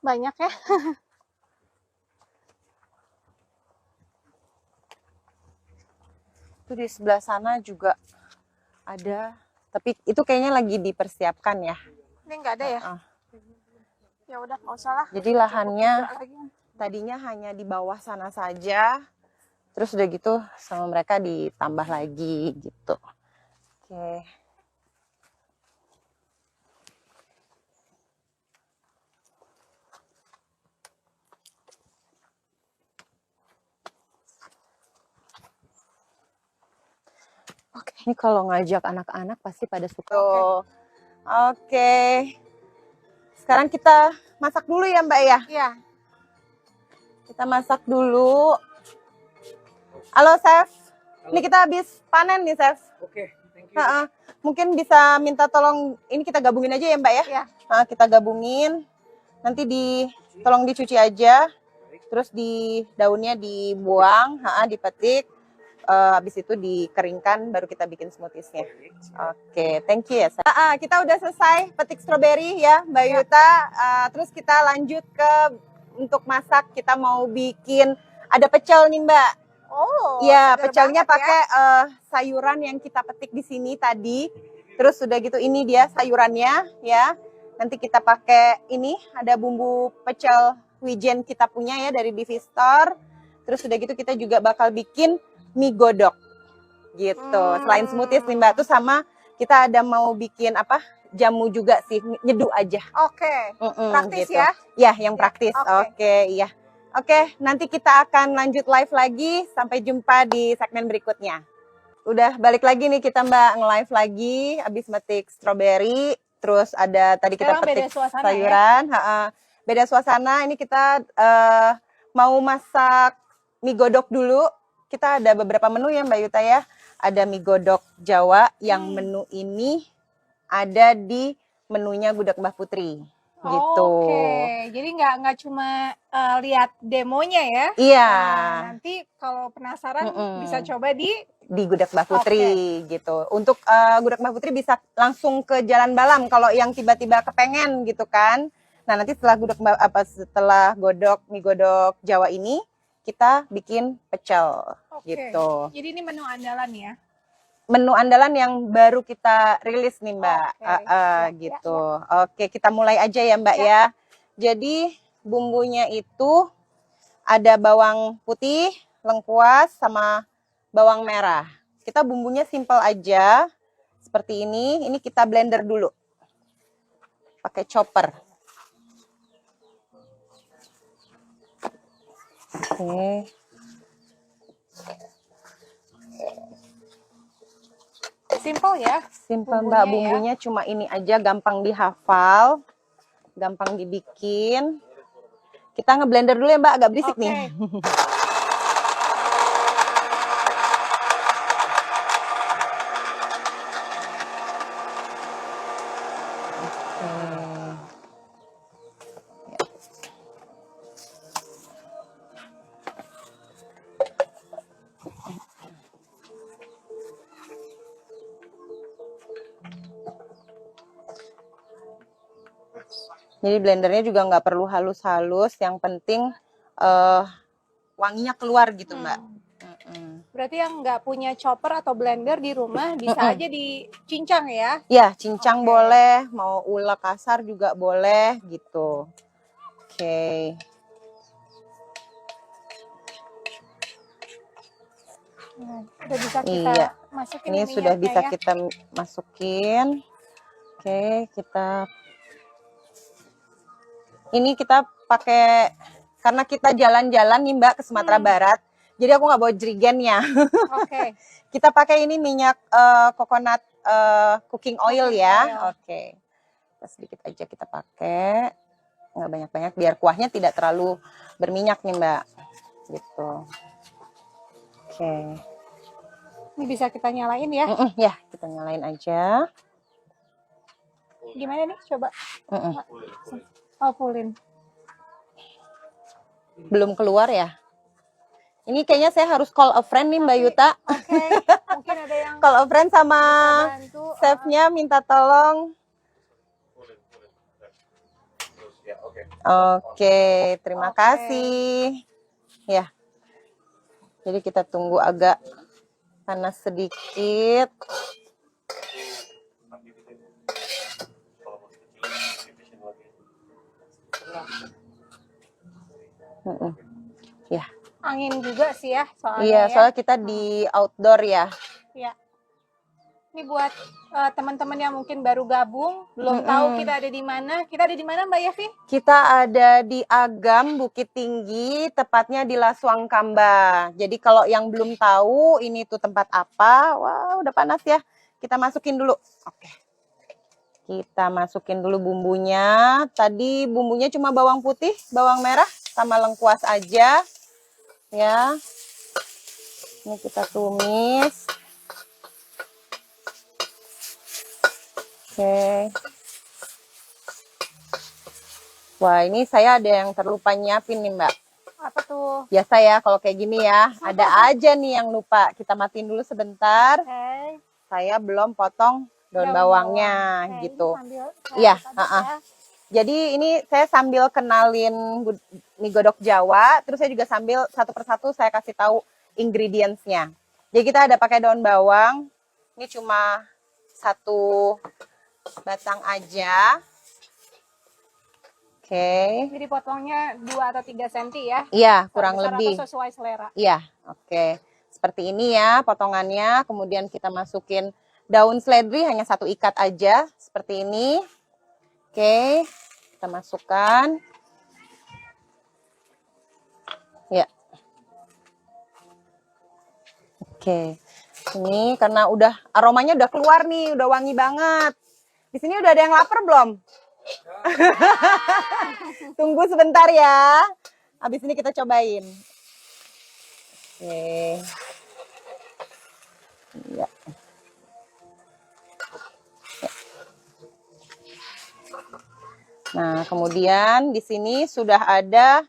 banyak ya. Itu di sebelah sana juga ada, tapi itu kayaknya lagi dipersiapkan ya. Ini nggak ada ya? Ya udah nggak usah lah. Jadi lahannya Cukup lagi. tadinya hanya di bawah sana saja, terus udah gitu sama mereka ditambah lagi gitu. Oke. Oke, ini kalau ngajak anak-anak pasti pada suka. Oke. Sekarang kita masak dulu ya Mbak ya? Iya. Kita masak dulu. Halo Chef. Ini kita habis panen nih Chef. Oke, thank you. Mungkin bisa minta tolong, ini kita gabungin aja ya Mbak ya? Iya. Kita gabungin. Nanti tolong dicuci aja. Terus daunnya dibuang, dipetik. Habis itu dikeringkan baru kita bikin smoothiesnya. Oke, thank you ya. Kita udah selesai petik stroberi ya Mbak Yuta. Terus kita lanjut untuk masak. Kita mau bikin ada pecel nih Mbak. Oh. Ya, segar pecelnya banget pakai sayuran yang kita petik di sini tadi. Terus udah gitu ini dia sayurannya ya. Nanti kita pakai ini ada bumbu pecel wijen kita punya ya dari Divistor. Terus udah gitu kita juga bakal bikin mie godok gitu. Selain smoothies nih Mbak, tuh sama kita ada mau bikin apa? Jamu juga sih, nyeduh aja. Oke. Praktis gitu. ya? Ya, yang praktis. Oke. Oke, iya. Oke, nanti kita akan lanjut live lagi. Sampai jumpa di segmen berikutnya. Udah balik lagi nih kita Mbak, nge-live lagi abis metik stroberi. Terus ada tadi kita Emang petik beda suasana sayuran. Beda suasana, ini kita mau masak mie godok dulu. Kita ada beberapa menu ya Mbak Yuta ya. Ada mie godok Jawa yang menu ini ada di menunya Gudeg Mbah Putri. Gitu. Oke, jadi nggak cuma lihat demonya ya? Iya. Nah, nanti kalau penasaran bisa coba di Gudeg Mbah Putri gitu. Untuk Gudeg Mbah Putri bisa langsung ke Jalan Balam kalau yang tiba-tiba kepengen gitu kan. Nah, nanti setelah mie godok Jawa ini kita bikin pecel gitu. Jadi ini menu andalan ya? Menu andalan yang baru kita rilis nih Mbak. Gitu. Oke, kita mulai aja ya Mbak ya. Jadi bumbunya itu ada bawang putih, lengkuas, sama bawang merah. Kita bumbunya simple aja. Seperti ini. Ini kita blender dulu. Pakai chopper. Oke. Simple ya? Simple Mbak, bumbunya cuma ini aja, gampang dihafal, gampang dibikin. Kita ngeblender dulu ya Mbak, agak berisik nih. Jadi blendernya juga nggak perlu halus-halus, yang penting wanginya keluar gitu Mbak. Berarti yang nggak punya chopper atau blender di rumah bisa aja dicincang ya? Ya, cincang boleh, mau ulek kasar juga boleh gitu. Oke. Udah bisa kita masukin ini sudah bisa kita masukin. Oke, ini kita pakai, karena kita jalan-jalan nih Mbak ke Sumatera Barat, jadi aku nggak bawa jerigennya. Kita pakai ini minyak coconut cooking oil ya. Oke. Sedikit aja kita pakai, nggak banyak-banyak biar kuahnya tidak terlalu berminyak nih Mbak. Gitu. Oke. Ini bisa kita nyalain ya? Ya, kita nyalain aja. Gimana nih? Coba. Oh, fullin. Belum keluar ya? Ini kayaknya saya harus call a friend nih Mbak Yuta. Mungkin ada yang call a friend sama chefnya minta tolong. Oke, terima kasih. Ya, jadi kita tunggu agak panas sedikit. Ya. Angin juga sih ya soalnya. Iya, ya. soalnya kita di outdoor ya. Ya. Ini buat teman-teman yang mungkin baru gabung, belum tahu kita ada di mana. Kita ada di mana Mbak Yevi? Kita ada di Agam, Bukit Tinggi, tepatnya di Lasuang Kamba. Jadi kalau yang belum tahu ini tuh tempat apa, wah udah panas ya. Kita masukin dulu. Oke. Kita masukin dulu bumbunya. Tadi bumbunya cuma bawang putih, bawang merah, sama lengkuas aja. Ya. Ini kita tumis. Oke. Wah, ini saya ada yang terlupa nyiapin nih, Mbak. Apa tuh? Biasa ya, kalau kayak gini ya. Ada aja nih yang lupa. Kita matiin dulu sebentar. Okay. Saya belum potong daun bawangnya Okay, gitu. Iya. Jadi ini saya sambil kenalin mie godok Jawa. Terus saya juga sambil satu persatu saya kasih tahu ingredients-nya. Jadi kita ada pakai daun bawang. Ini cuma 1 batang aja. Oke. Jadi potongnya 2 atau 3 cm ya? Iya, kurang Besar lebih. atau sesuai selera? Iya, oke. Seperti ini ya potongannya. Kemudian kita masukin daun seledri hanya 1 ikat aja. Seperti ini. Oke, kita masukkan. Ya. Oke. Ini karena udah aromanya udah keluar nih, udah wangi banget. Di sini udah ada yang lapar belum? Tunggu sebentar ya. Habis ini kita cobain. Oke. Ya. Nah, kemudian di sini sudah ada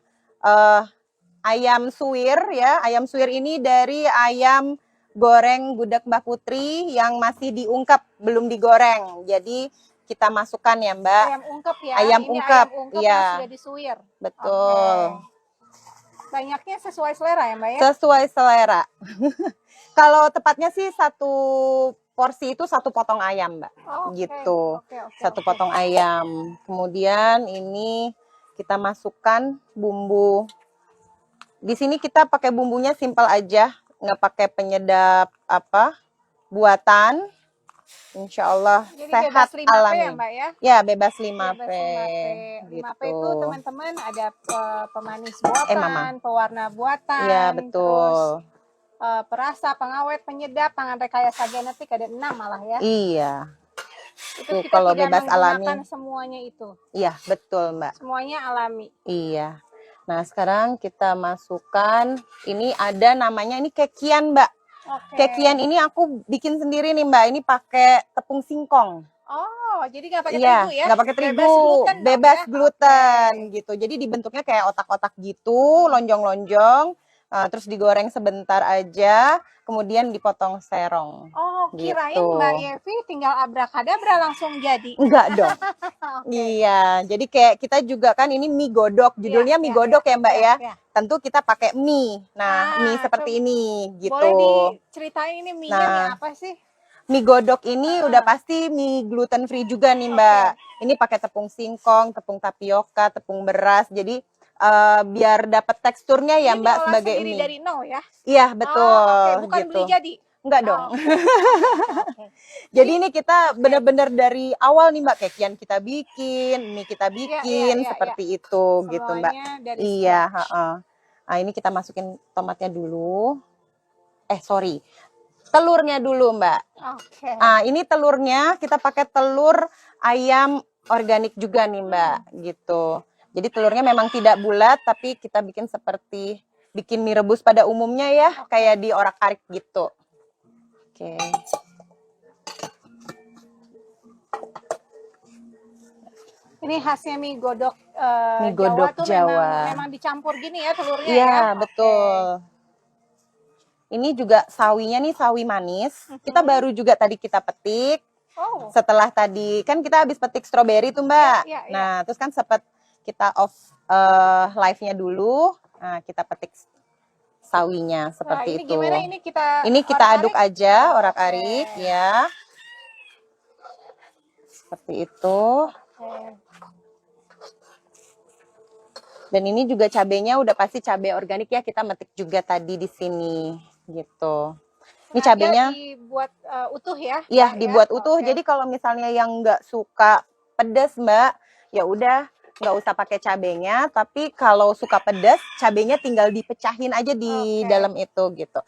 ayam suwir ya. Ayam suwir ini dari ayam goreng gudeg Mbak Putri yang masih diungkep, belum digoreng. Jadi kita masukkan ya Mbak. Ayam ungkep ya? Ayam ini ungkep, ayam ungkep iya. yang sudah disuir? Betul. Okay. Banyaknya sesuai selera ya Mbak ya? Sesuai selera. Kalau tepatnya sih 1 porsi itu 1 potong ayam Mbak. Gitu. Satu potong ayam. Kemudian ini kita masukkan bumbu. Di sini kita pakai bumbunya simpel aja. Nggak pakai penyedap apa buatan. Insya Allah jadi sehat bebas 5P alami. ya Mbak ya? Ya bebas 5P. Bebas 5P. Gitu. 5P itu teman-teman ada pemanis buatan, Mama. pewarna buatan, Ya betul. terus perasa, pengawet, penyedap, pangan rekayasa genetik ada 6 malah ya? Iya. Itu Tuh, kita kalau tidak bebas alami. menggunakan semuanya itu? Iya betul Mbak. Semuanya alami? Iya. Nah sekarang kita masukkan, ini ada namanya ini kekian Mbak. Kekian ini aku bikin sendiri nih Mbak, ini pakai tepung singkong. Oh, jadi nggak pakai Iya, terigu ya? nggak pakai terigu, Bebas gluten, bebas ya? gluten gitu. Jadi dibentuknya kayak otak-otak gitu, lonjong-lonjong, terus digoreng sebentar aja, kemudian dipotong serong. Oh, kirain gitu. Mbak Yevi tinggal abrakadabra langsung jadi. Enggak dong. Iya, jadi kayak kita juga kan ini mie godok, judulnya mie godok ya Mbak ya. Tentu kita pakai mie. Nah, mie seperti ini gitu. Boleh diceritain ini mie-nya mie apa sih? Mie godok ini udah pasti mie gluten free juga nih Mbak. Ini pakai tepung singkong, tepung tapioka, tepung beras. Jadi biar dapat teksturnya ya Ini Mbak diolah sebagai sendiri mie. dari nol ya? Iya betul. Bukan gitu. beli jadi? Enggak dong. Jadi ini kita benar-benar dari awal nih Mbak, kekian kita bikin, mie kita bikin, seperti itu gitu Mbak. Iya, heeh. Nah ini kita masukin tomatnya dulu. Sorry, telurnya dulu Mbak. Nah ini telurnya kita pakai telur ayam organik juga nih Mbak, gitu. Jadi telurnya memang tidak bulat, tapi kita bikin seperti bikin mie rebus pada umumnya ya, kayak di orak-arik gitu. Oke. Ini khasnya mie godok, mie godok Jawa tuh Jawa. memang dicampur gini ya telurnya Iya, ya? betul. Ini juga sawinya nih sawi manis. Kita baru juga tadi kita petik. Setelah tadi kan kita habis petik stroberi tuh Mbak. Nah, terus kan sempat kita off live-nya dulu. Nah, kita petik sawinya seperti ini itu. Gimana ini kita aduk aja, orak-arik ya. Seperti itu. Dan ini juga cabenya udah pasti cabai organik ya, kita metik juga tadi di sini gitu. Ini cabenya dibuat utuh ya? Iya, dibuat utuh. Jadi kalau misalnya yang nggak suka pedas, Mbak, ya udah nggak usah pakai cabenya. Tapi kalau suka pedas, cabenya tinggal dipecahin aja di dalam itu gitu.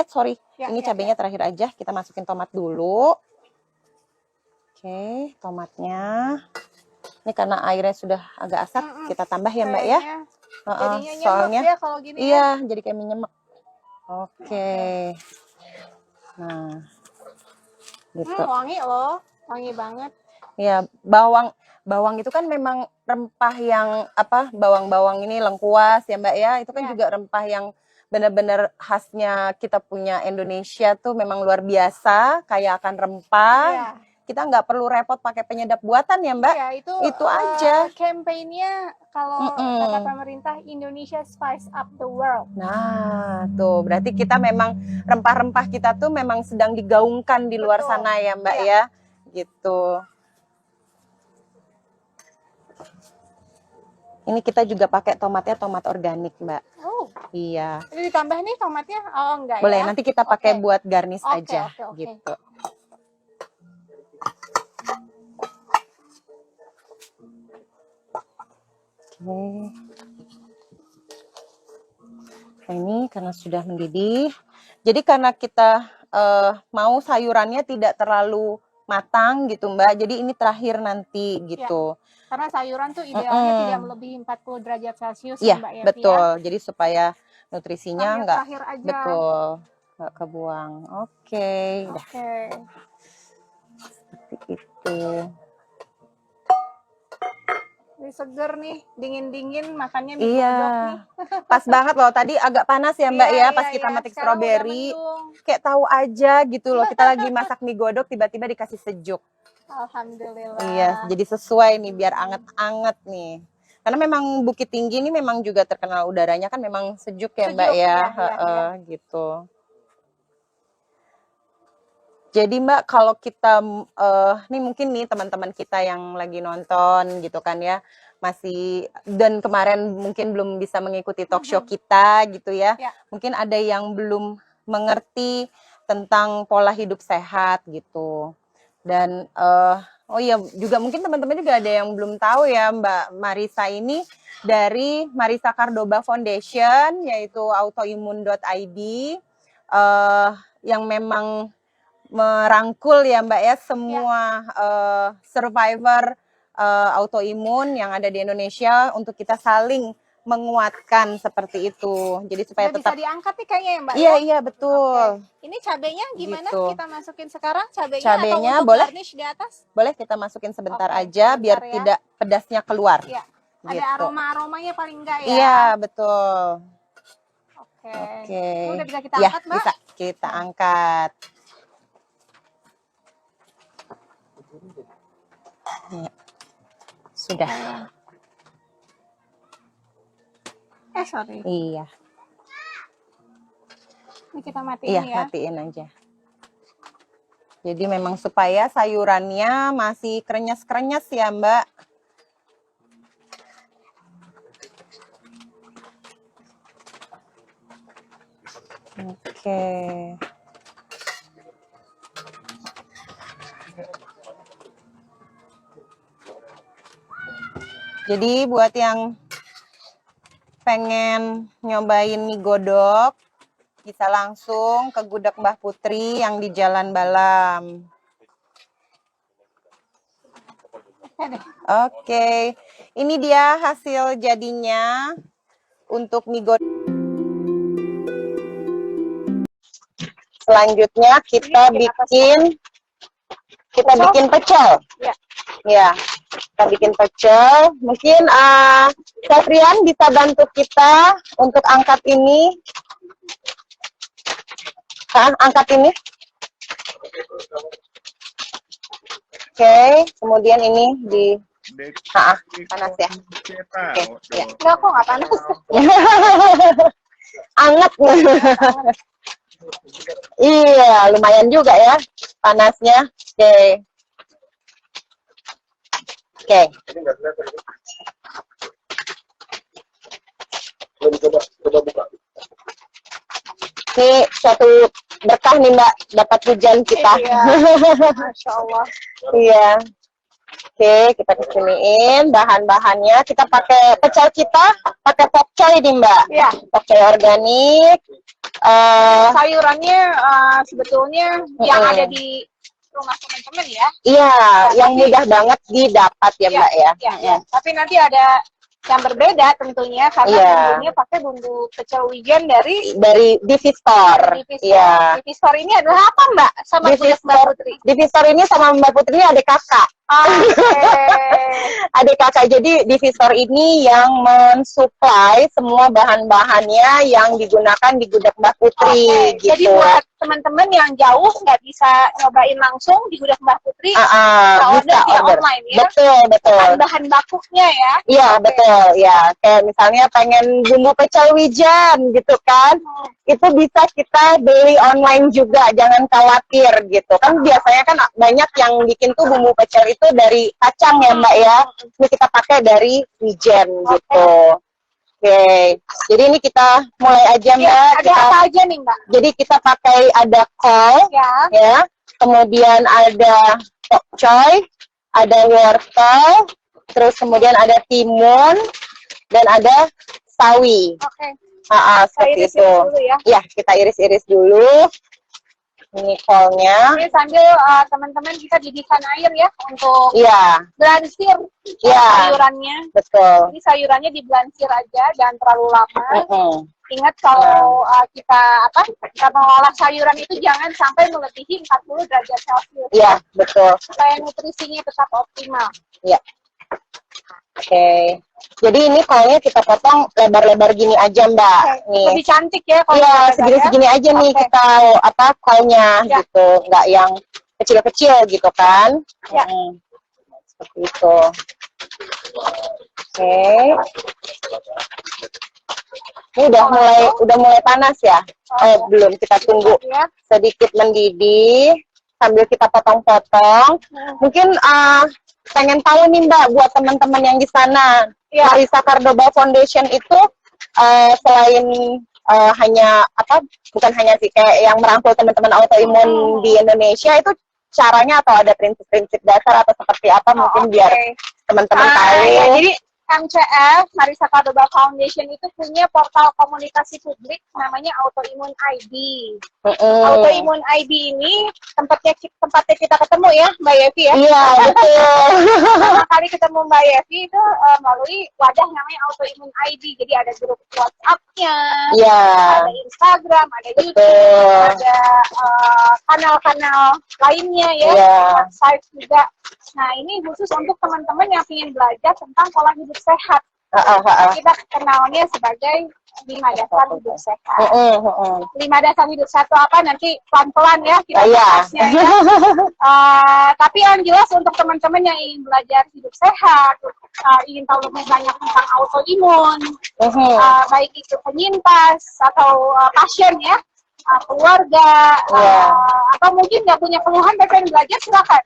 Sorry, ini cabenya terakhir aja. Kita masukin tomat dulu. Oke, tomatnya. Ini karena airnya sudah agak asap, kita tambah ya Mbak ya. Soalnya ya kalau gini iya, jadi kayak mie nyemek. Oke. Nah, gitu. Wangi loh, wangi banget. Ya, bawang itu kan memang rempah yang bawang-bawang ini lengkuas ya Mbak ya. Itu kan juga rempah yang benar-benar khasnya kita punya Indonesia tuh memang luar biasa, kaya akan rempah. Kita nggak perlu repot pakai penyedap buatan ya Mbak. Ya, itu aja. Campaign-nya kalau kata pemerintah Indonesia Spice Up the World. Nah, tuh berarti kita memang rempah-rempah kita tuh memang sedang digaungkan di luar sana ya Mbak ya. Gitu. Ini kita juga pakai tomatnya tomat organik Mbak. Oh. Iya. Ini ditambah nih tomatnya? Oh enggak ya? Boleh, nanti kita pakai buat garnish aja gitu. Nah, ini karena sudah mendidih, jadi karena kita mau sayurannya tidak terlalu matang gitu Mbak, jadi ini terakhir nanti gitu. Karena sayuran tuh idealnya tidak melebihi 40 derajat Celcius ya Mbak ya. Betul, jadi supaya nutrisinya nggak nggak kebuang. Oke. Seperti itu. Ini seger nih, dingin-dingin makannya mie godok nih. Pas banget loh, tadi agak panas ya Mbak ya pas kita metik stroberi. Kayak tahu aja gitu loh, kita lagi masak mie godok tiba-tiba dikasih sejuk. Alhamdulillah. Iya, jadi sesuai nih biar anget-anget nih. Karena memang Bukit Tinggi ini memang juga terkenal udaranya kan memang sejuk ya Mbak ya. Gitu. Jadi Mbak, kalau kita, nih mungkin nih teman-teman kita yang lagi nonton gitu kan ya, masih, dan kemarin mungkin belum bisa mengikuti talk show kita gitu ya, mungkin ada yang belum mengerti tentang pola hidup sehat gitu. Dan, oh iya juga mungkin teman-teman juga ada yang belum tahu ya Mbak Marisa ini dari Marisa Cordoba Foundation, yaitu autoimmune.id, yang memang merangkul ya Mbak ya semua survivor autoimun yang ada di Indonesia untuk kita saling menguatkan seperti itu. Jadi supaya tetap bisa diangkat nih kayaknya ya Mbak. Iya betul. Ini cabenya gimana kita masukin sekarang? Cabenya atau boleh garnish di atas? Boleh kita masukin sebentar aja biar tidak pedasnya keluar. Iya. Gitu. Ada aromanya paling enggak ya? Iya betul. Oke. Udah bisa kita angkat Mbak? Bisa kita angkat. Ya. Sudah. Sorry. Iya. Ini kita matiin ya. Matiin aja. Jadi memang supaya sayurannya masih krenyes-krenyes ya Mbak. Oke. Jadi buat yang pengen nyobain mie godok, bisa langsung ke Gudeg Mbah Putri yang di Jalan Balam. Oke, ini dia hasil jadinya untuk mie godok. Selanjutnya kita bikin pecel. Ya, kita bikin pecel. Mungkin Safrian bisa bantu kita untuk angkat ini. Angkat ini. Oke, kemudian ini Panas ya. Oke, ya. Enggak kok, nggak panas. Anget. Iya, lumayan juga ya panasnya. Oke. Oke. Ini suatu berkah nih Mbak, dapat hujan kita. Iya. Masya Allah. Iya. Oke, kita kesiniin bahan-bahannya. Kita pakai pecel kita, pakai pokcoy nih Mbak. Iya. Pokcoy organik. Sayurannya sebetulnya yang ada di rumah teman-teman ya. Iya, yang tapi- mudah banget didapat ya Mbak ya. Iya. Tapi nanti ada yang berbeda tentunya karena Iya. bumbunya pakai bumbu pecel wijen dari Divi Store. Divi Store. Iya. Divi Store ini adalah apa Mbak? Sama Divi punya Mbak Store. Putri. Divi Store ini sama Mbak Putri ini adik kakak. Adik kakak, jadi Divi Store ini yang mensuplai semua bahan-bahannya yang digunakan di gudeg Mbak Putri gitu. Jadi buat teman-teman yang jauh nggak bisa nyobain langsung di gudeg Mbak Putri, bisa order via online ya. Betul. Bahan bakunya ya. Iya, betul ya. Kayak misalnya pengen bumbu pecel wijen gitu kan. Itu bisa kita beli online juga, jangan khawatir gitu. Kan biasanya kan banyak yang bikin tuh bumbu pecel itu dari kacang ya Mbak ya. Ini kita pakai dari wijen gitu. Oke, jadi ini kita mulai aja Mbak. Ya, ada Kita- apa aja nih Mbak? Jadi kita pakai ada kol, ya, kemudian ada pokcoy, ada wortel, terus kemudian ada timun, dan ada sawi. Oke. Seperti iris-iris itu. dulu ya. Ya, kita iris-iris dulu. Ini kolnya. Ini sambil teman-teman bisa didihkan air ya untuk Iya, blansir Iya. sayurannya. betul. Jadi sayurannya diblansir aja, jangan terlalu lama. Ingat Iya. kalau kita mengolah sayuran itu jangan sampai melebihi 40 derajat Celcius. Iya, betul. Supaya nutrisinya tetap optimal. Iya. Oke. Jadi ini kolnya kita potong lebar-lebar gini aja, Mbak. Nih. Lebih cantik ya kalau Iya, kita segini-segini aja nih Oke. kita kolnya gitu, nggak yang kecil-kecil gitu kan? Ya. Seperti itu. Oke. Ini udah mulai panas ya? Belum, kita tunggu Ya. sedikit mendidih sambil kita potong-potong. Mungkin pengen tahu nih Mbak buat teman-teman yang di sana, Marisa Cordoba Foundation itu selain bukan hanya sih kayak yang merangkul teman-teman autoimun di Indonesia, itu caranya atau ada prinsip-prinsip dasar atau seperti apa mungkin biar teman-teman tahu. Ya, jadi MCF, Marisa Cordoba Foundation itu punya portal komunikasi publik namanya Autoimun ID. Autoimun ID ini tempatnya kita ketemu ya, Mbak Yevi ya. Iya, betul. Pertama kali ketemu Mbak Yevi itu melalui wadah namanya Autoimun ID. Jadi ada grup WhatsApp-nya, Iya. ada Instagram, ada YouTube, Betul. ada kanal-kanal lainnya ya, Iya. website juga. Nah, ini khusus untuk teman-teman yang ingin belajar tentang pola hidup sehat. Kita kenalnya sebagai 5 dasar hidup sehat. 5 dasar hidup sehat itu apa? Nanti pelan-pelan ya kita bahasnya ya. Tapi yang jelas untuk teman-teman yang ingin belajar hidup sehat, ingin tahu lebih banyak tentang autoimun, baik itu penyintas atau pasien ya, keluarga, atau mungkin nggak punya keluhan tapi pengen belajar, silakan.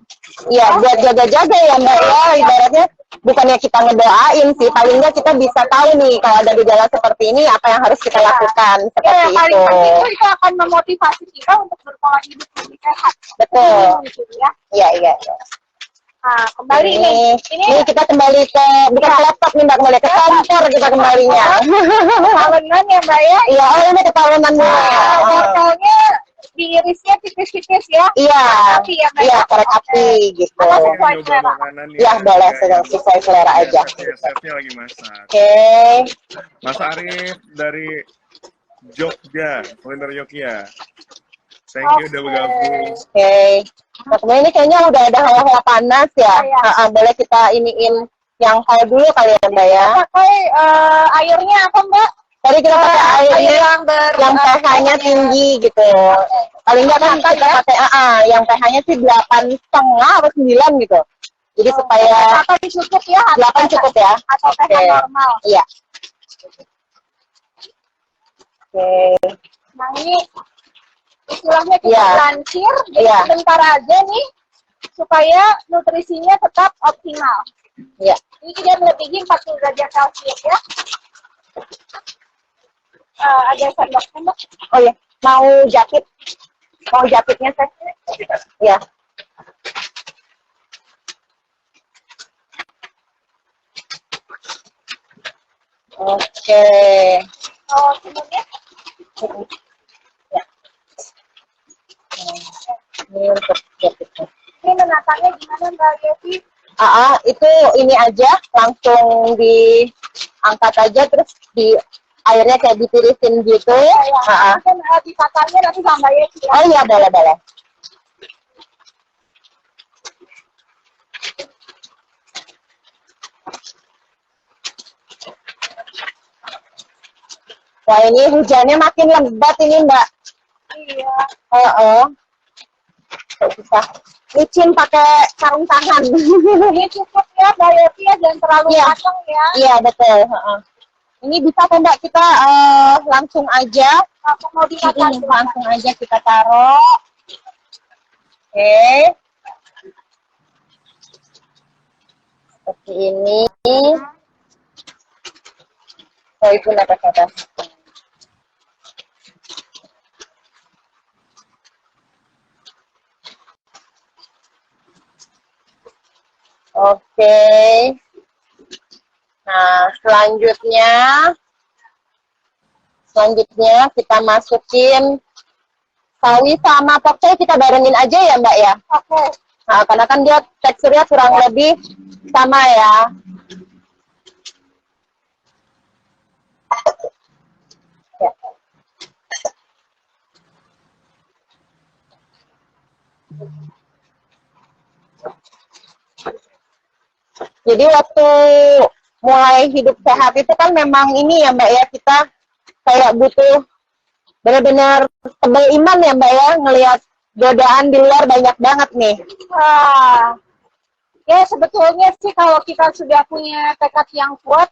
Iya, buat jaga-jaga ya Mbak ya, ibaratnya bukannya kita ngedoain sih, paling nggak kita bisa tahu nih kalau ada gejala seperti ini apa yang harus kita lakukan, seperti Yang paling itu. penting itu akan memotivasi kita untuk berpola hidup lebih sehat. Betul. Ya. Iya. Nah, kembali nih. Ini kita kembali ke, bukan ke laptop nih Mbak, kembali ke kantor kita kembalinya. Ketahuan ya Mbak ya. Iya, ini ketahuan dulu. Wortelnya diirisnya tipis-tipis ya. Iya, Api ya Mbak. iya, korek api gitu. Apa sesuai selera? Iya, boleh sesuai selera aja. Chefnya lagi masak. Oke. Mas Arif dari Jogja, kuliner Yogyakarta. Thank you udah bergabung. Oke. Nah, kemudian ini kayaknya udah ada hawa-hawa panas ya. Boleh kita iniin yang kol dulu kali ya Mbak ya. Pakai airnya apa Mbak? Tadi kita pakai air yang pH-nya tinggi gitu. Paling nggak kan kita pakai yang pH-nya sih 8,5 atau 9 gitu. Jadi supaya 8 cukup ya? 8 cukup ya? Atau teh normal? Iya. Oke. Nah ini istilahnya kita lansir, jadi sebentar aja nih supaya nutrisinya tetap optimal. Iya. Ini tidak melebihi 40 derajat Celcius ya. Ada sendoknya Mbak? Oh ya, mau jakit? Mau jakitnya saya? Iya. Oke. Oh, sebenarnya? Ya. Ini untuk jakitnya. Ini menatanya gimana Mbak Yevi? Itu ini aja, langsung diangkat aja, terus di airnya kayak ditirisin gitu. Mungkin ditatarnya nanti sama Mbak Yevi ya? Oh iya, boleh. Wah, ini hujannya makin lebat ini, Mbak. Iya. Bisa licin pakai sarung tangan. Ini cukup ya Mbak Yevi ya, jangan terlalu matang ya. Iya, betul. Ini bisa kok Mbak, kita langsung aja. Mau dimakan, langsung aja kita taruh. Oke. Seperti ini. Oh, itu atas. Oke. Nah, selanjutnya kita masukin sawi sama pokcai, kita barengin aja ya Mbak ya. Oke. Nah, karena kan dia teksturnya kurang lebih sama ya. Jadi waktu mulai hidup sehat itu kan memang ini ya Mbak ya, kita kayak butuh benar-benar tebal iman ya Mbak ya, ngelihat godaan di luar banyak banget nih. Ya sebetulnya sih kalau kita sudah punya tekad yang kuat,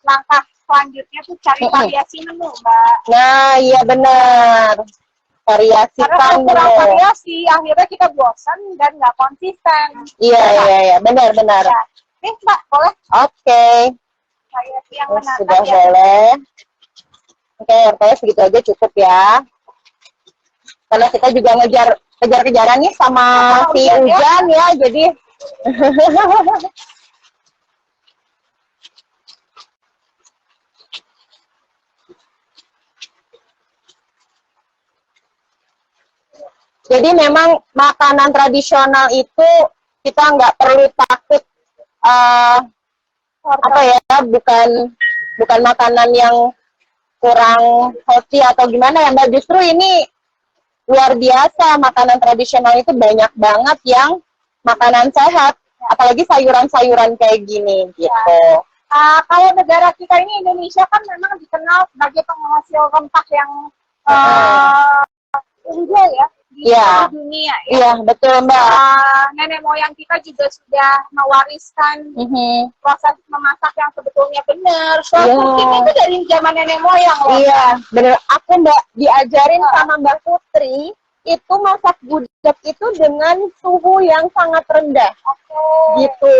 langkah selanjutnya tuh cari variasi menu Mbak. Nah iya benar. Variasikan. Karena kalau kurang variasi, akhirnya kita bosan dan nggak konsisten. Iya, benar. Ya. Nih Mbak, boleh? Oke. Saya yang sudah ya. Boleh. Oke, RT segitu aja cukup ya. Karena kita juga kejar-kejaran nih sama si hujan ya, jadi jadi memang makanan tradisional itu kita nggak perlu takut bukan makanan yang kurang healthy atau gimana ya Mbak. Justru ini luar biasa, makanan tradisional itu banyak banget yang makanan sehat, apalagi sayuran-sayuran kayak gini gitu. Kalau negara kita ini Indonesia kan memang dikenal sebagai penghasil rempah yang unggul ya di dunia ya. Iya, betul Mbak. Nenek moyang kita juga sudah mewariskan proses memasak yang sebetulnya benar. Mungkin itu dari zaman nenek moyang loh. Iya, benar. Aku Mbak diajarin sama Mbak Putri itu masak gudeg itu dengan suhu yang sangat rendah. Gitu.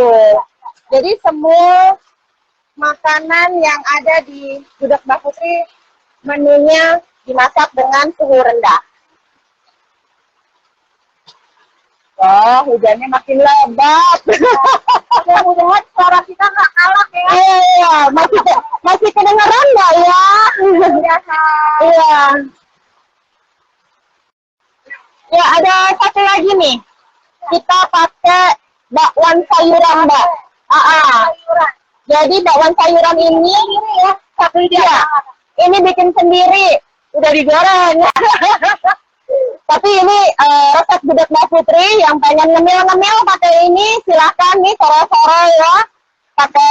Jadi semua makanan yang ada di gudeg Mbak Putri menunya dimasak dengan suhu rendah. Wah, hujannya makin lebat. Mudah-mudahan suara kita nggak kalah ya. Iya, masih kedengeran nggak ya? Iya. Ya, ada satu lagi nih. Kita pakai bakwan sayuran, Mbak. Jadi bakwan sayuran ini ini bikin sendiri, udah digoreng. Tapi ini resep gudeg Mbak Putri, yang pengen ngemil-ngemil pakai ini silahkan nih sore-sore ya, pakai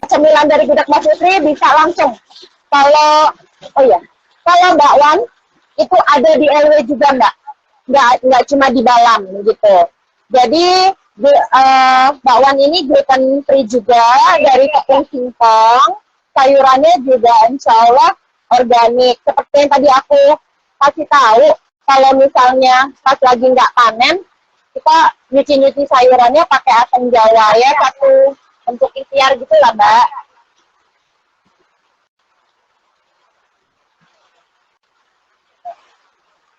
cemilan dari gudeg Mbak Putri bisa langsung. Kalau bakwan itu ada di LW juga Mbak. nggak cuma di dalam gitu. Jadi bakwan ini gluten free juga dari tepung singkong, sayurannya juga insya Allah organik. Seperti yang tadi aku kasih tahu, kalau misalnya pas lagi nggak panen, kita nyuci-nyuci sayurannya pakai asam jawa ya, satu untuk ikhtiar gitu lah Mbak.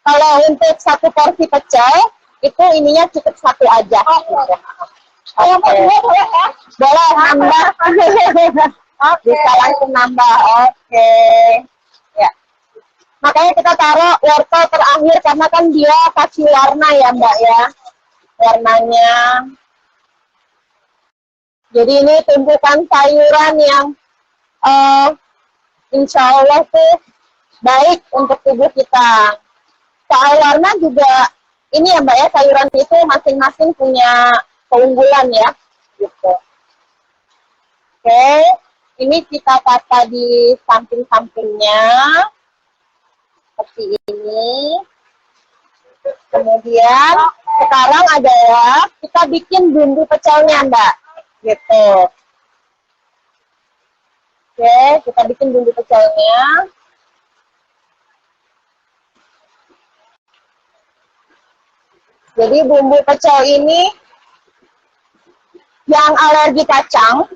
Kalau untuk satu porsi pecel, itu ininya cukup satu aja. Boleh ya? Boleh nambah. Bisa langsung nambah. Oke. Ya. Makanya kita taruh wortel terakhir karena kan dia kasih warna ya Mbak ya. Warnanya. Jadi ini tumpukan sayuran yang insya Allah tuh baik untuk tubuh kita. Soal warna juga ini ya Mbak ya, sayuran itu masing-masing punya keunggulan ya, gitu. Oke, ini kita tata di samping-sampingnya, seperti ini. Kemudian sekarang adalah kita bikin bumbu pecelnya Mbak, gitu. Oke, kita bikin bumbu pecelnya. Jadi bumbu pecel ini yang alergi kacang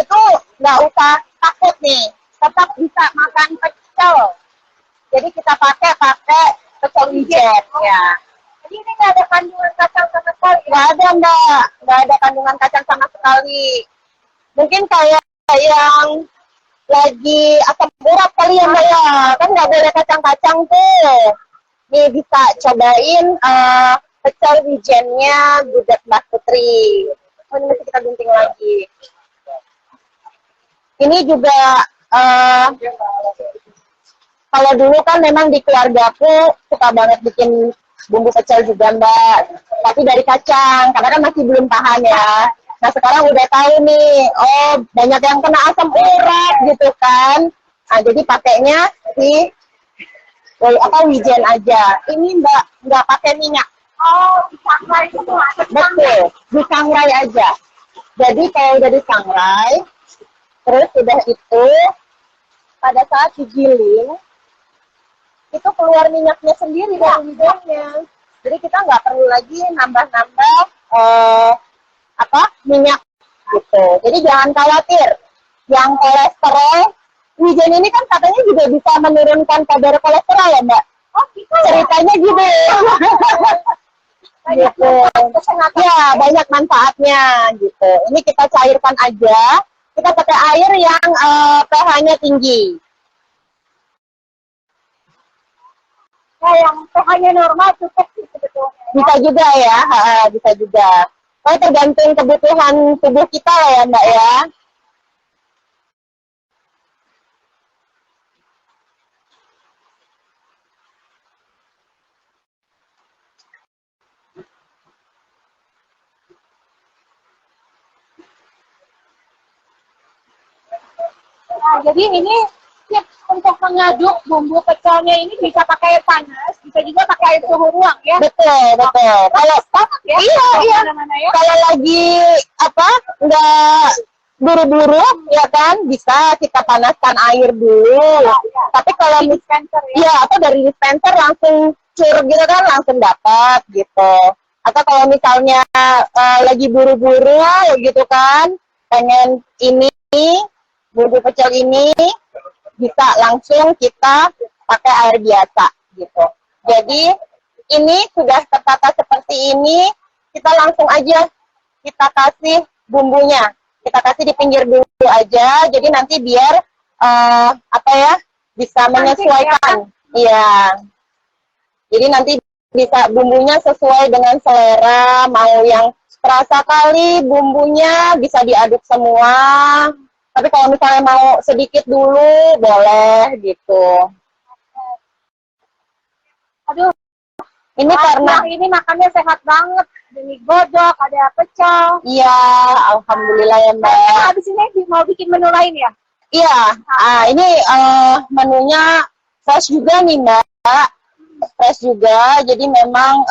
itu nggak usah takut nih, tetap bisa makan pecel. Jadi kita pakai pecel wijen ya. Jadi ini nggak ada kandungan kacang sama sekali. Nggak ada Mbak, nggak ada kandungan kacang sama sekali. Mungkin kayak yang lagi asam urat kali ya Mbak ya, kan nggak boleh kacang-kacang tuh. Nih bisa cobain pecel wijennya gudeg Mbak Putri. Oh, ini masih kita gunting lagi. Ini juga kalau dulu kan memang di keluargaku suka banget bikin bumbu pecel juga Mbak. Tapi dari kacang, karena kan masih belum paham ya. Nah sekarang udah tahu nih, oh banyak yang kena asam urat gitu kan. Nah jadi pakainya si wijen aja. Ini nggak pakai minyak. Oh, disangrai itu betul, disangrai aja. Jadi kalau udah disangrai, terus udah itu, pada saat digiling, itu keluar minyaknya sendiri dari wijennya. Jadi kita nggak perlu lagi nambah-nambah minyak gitu. Jadi jangan khawatir, yang kolesterol. Wijen ini kan katanya juga bisa menurunkan kadar kolesterol ya Mbak? Oh gitu. Ceritanya gitu. Gitu. Ya banyak manfaatnya gitu. Ini kita cairkan aja. Kita pakai air yang pH-nya tinggi. Nah, yang pH-nya normal cukup sebetulnya. Bisa juga ya, bisa juga. Oh, tergantung kebutuhan tubuh kita lah ya Mbak ya. Nah, jadi ini tips untuk mengaduk bumbu pecelnya ini bisa pakai air panas, bisa juga pakai air suhu ruang ya. Betul, betul. Kalau banget ya. Iya. Ya. Kalau lagi nggak buru-buru ya kan, bisa kita panaskan air dulu. Ya. Tapi kalau dispenser ya, atau dari dispenser langsung cur gitu kan, langsung dapat gitu. Atau kalau misalnya lagi buru-buru gitu kan, pengen ini bumbu pecel ini bisa langsung kita pakai air biasa gitu. Jadi ini sudah tertata seperti ini, kita langsung aja kita kasih bumbunya. Kita kasih di pinggir dulu aja, jadi nanti biar bisa menyesuaikan. Iya. Jadi nanti bisa bumbunya sesuai dengan selera, mau yang terasa kali bumbunya bisa diaduk semua. Tapi kalau misalnya mau sedikit dulu, boleh gitu. Aduh, ini karena ini makannya sehat banget. Ada mie godok, ada pecel. Iya, alhamdulillah ya Mbak. Habis ini mau bikin menu lain ya? Iya, ini menunya fresh juga nih Mbak. fresh juga. Jadi memang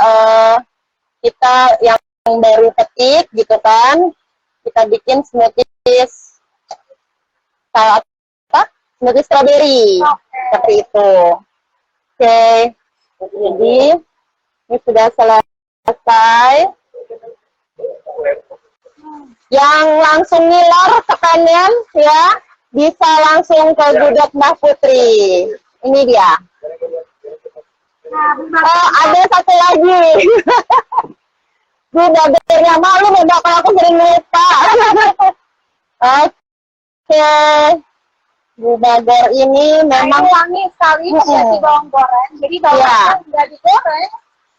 kita yang baru petik gitu kan, kita bikin smoothies smoothie strawberry seperti itu. Oke, jadi ini sudah selesai. Yang langsung ngiler sekalian ya, bisa langsung ke gudeg Mbak Putri. Ini dia. Oh, ada satu lagi. Gudagernya malu Mbak kalau aku sering lupa. Oke. Gudager ini memang wangi sekali di bawang goreng. Jadi bawang tidak digoreng,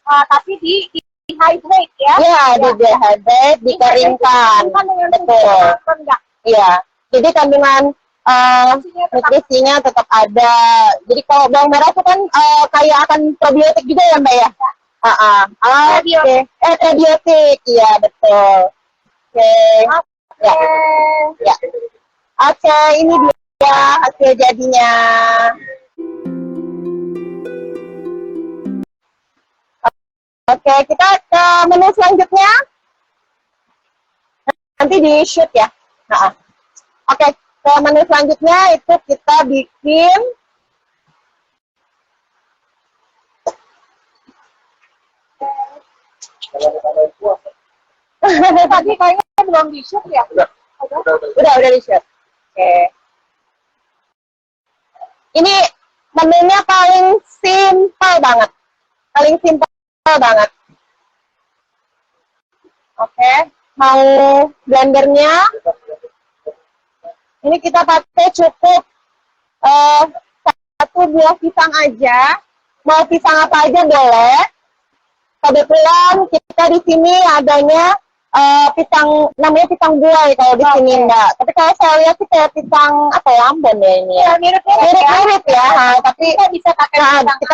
tapi di dehydrate ya. Iya, di dehydrate, dikeringkan. Betul. Iya. Jadi kandungan nutrisinya tetap ada. Jadi kalau bawang merah itu kan kayak akan probiotik juga ya Mbak ya? Oke. Probiotik, iya betul. Oke. Ya. Ya. Oke, ini dia hasil jadinya. Oke, kita ke menu selanjutnya. Nanti di shoot ya. Oke, ke menu selanjutnya itu kita bikin tadi kayaknya belum di shoot ya? Udah di shoot. Oke. Ini menunya paling simpel banget. Paling simpel banget. Oke, mau blendernya. Ini kita pakai cukup 1 buah pisang aja. Mau pisang apa aja boleh. Kebetulan kita di sini adanya pisang, namanya pisang buai kalau di sini Mbak. Tapi kalau saya lihat sih kayak pisang apa ya, Ambon ya ini ya. Mirip-mirip ya. Tapi kita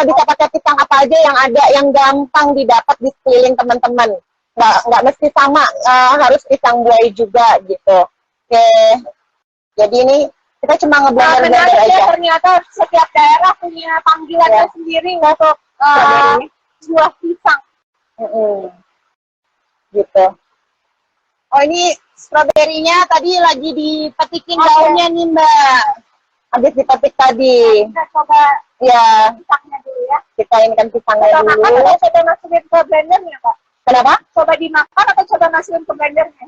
bisa pakai pisang apa aja yang ada, yang gampang didapat di sekeliling teman-teman. Nggak mesti sama, harus pisang buai juga gitu. Oke. Jadi ini kita cuma ngeblender aja. Ternyata setiap daerah punya panggilannya sendiri untuk buah pisang. Gitu. Oh, ini stroberinya tadi lagi dipetikin daunnya nih Mbak. Habis dipetik tadi. Kita coba pisangnya dulu ya. Kita ini kan pisangnya dulu. Makan atau coba masukin ke blendernya Pak? Kenapa? Coba dimakan atau coba masukin ke blendernya?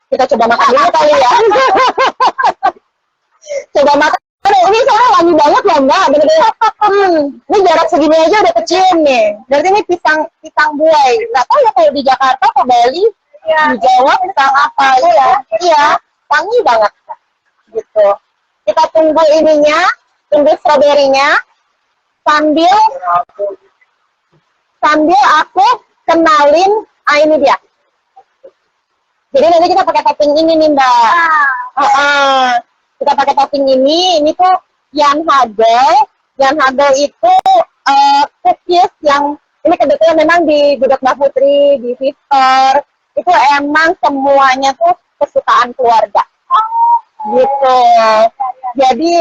Kita coba makan dulu kali ya. Coba makan. Ini soalnya wangi banget loh Mbak. Bener-bener. Ini jarak segini aja udah kecium nih. Berarti ini pisang buai. Nggak tahu ya kalau di Jakarta atau Bali. Di Jawa pisang apa ya? Iya, wangi banget. Gitu. Kita tunggu ininya, tunggu stroberinya. Sambil aku kenalin, ini dia. Jadi nanti kita pakai topping ini nih Mbak. Kita pakai topping ini tuh Jan Hagel. Jan Hagel itu cookies yang ini kebetulan memang di gudeg Mbak Putri, di Sister, itu emang semuanya tuh kesukaan keluarga. Gitu. Jadi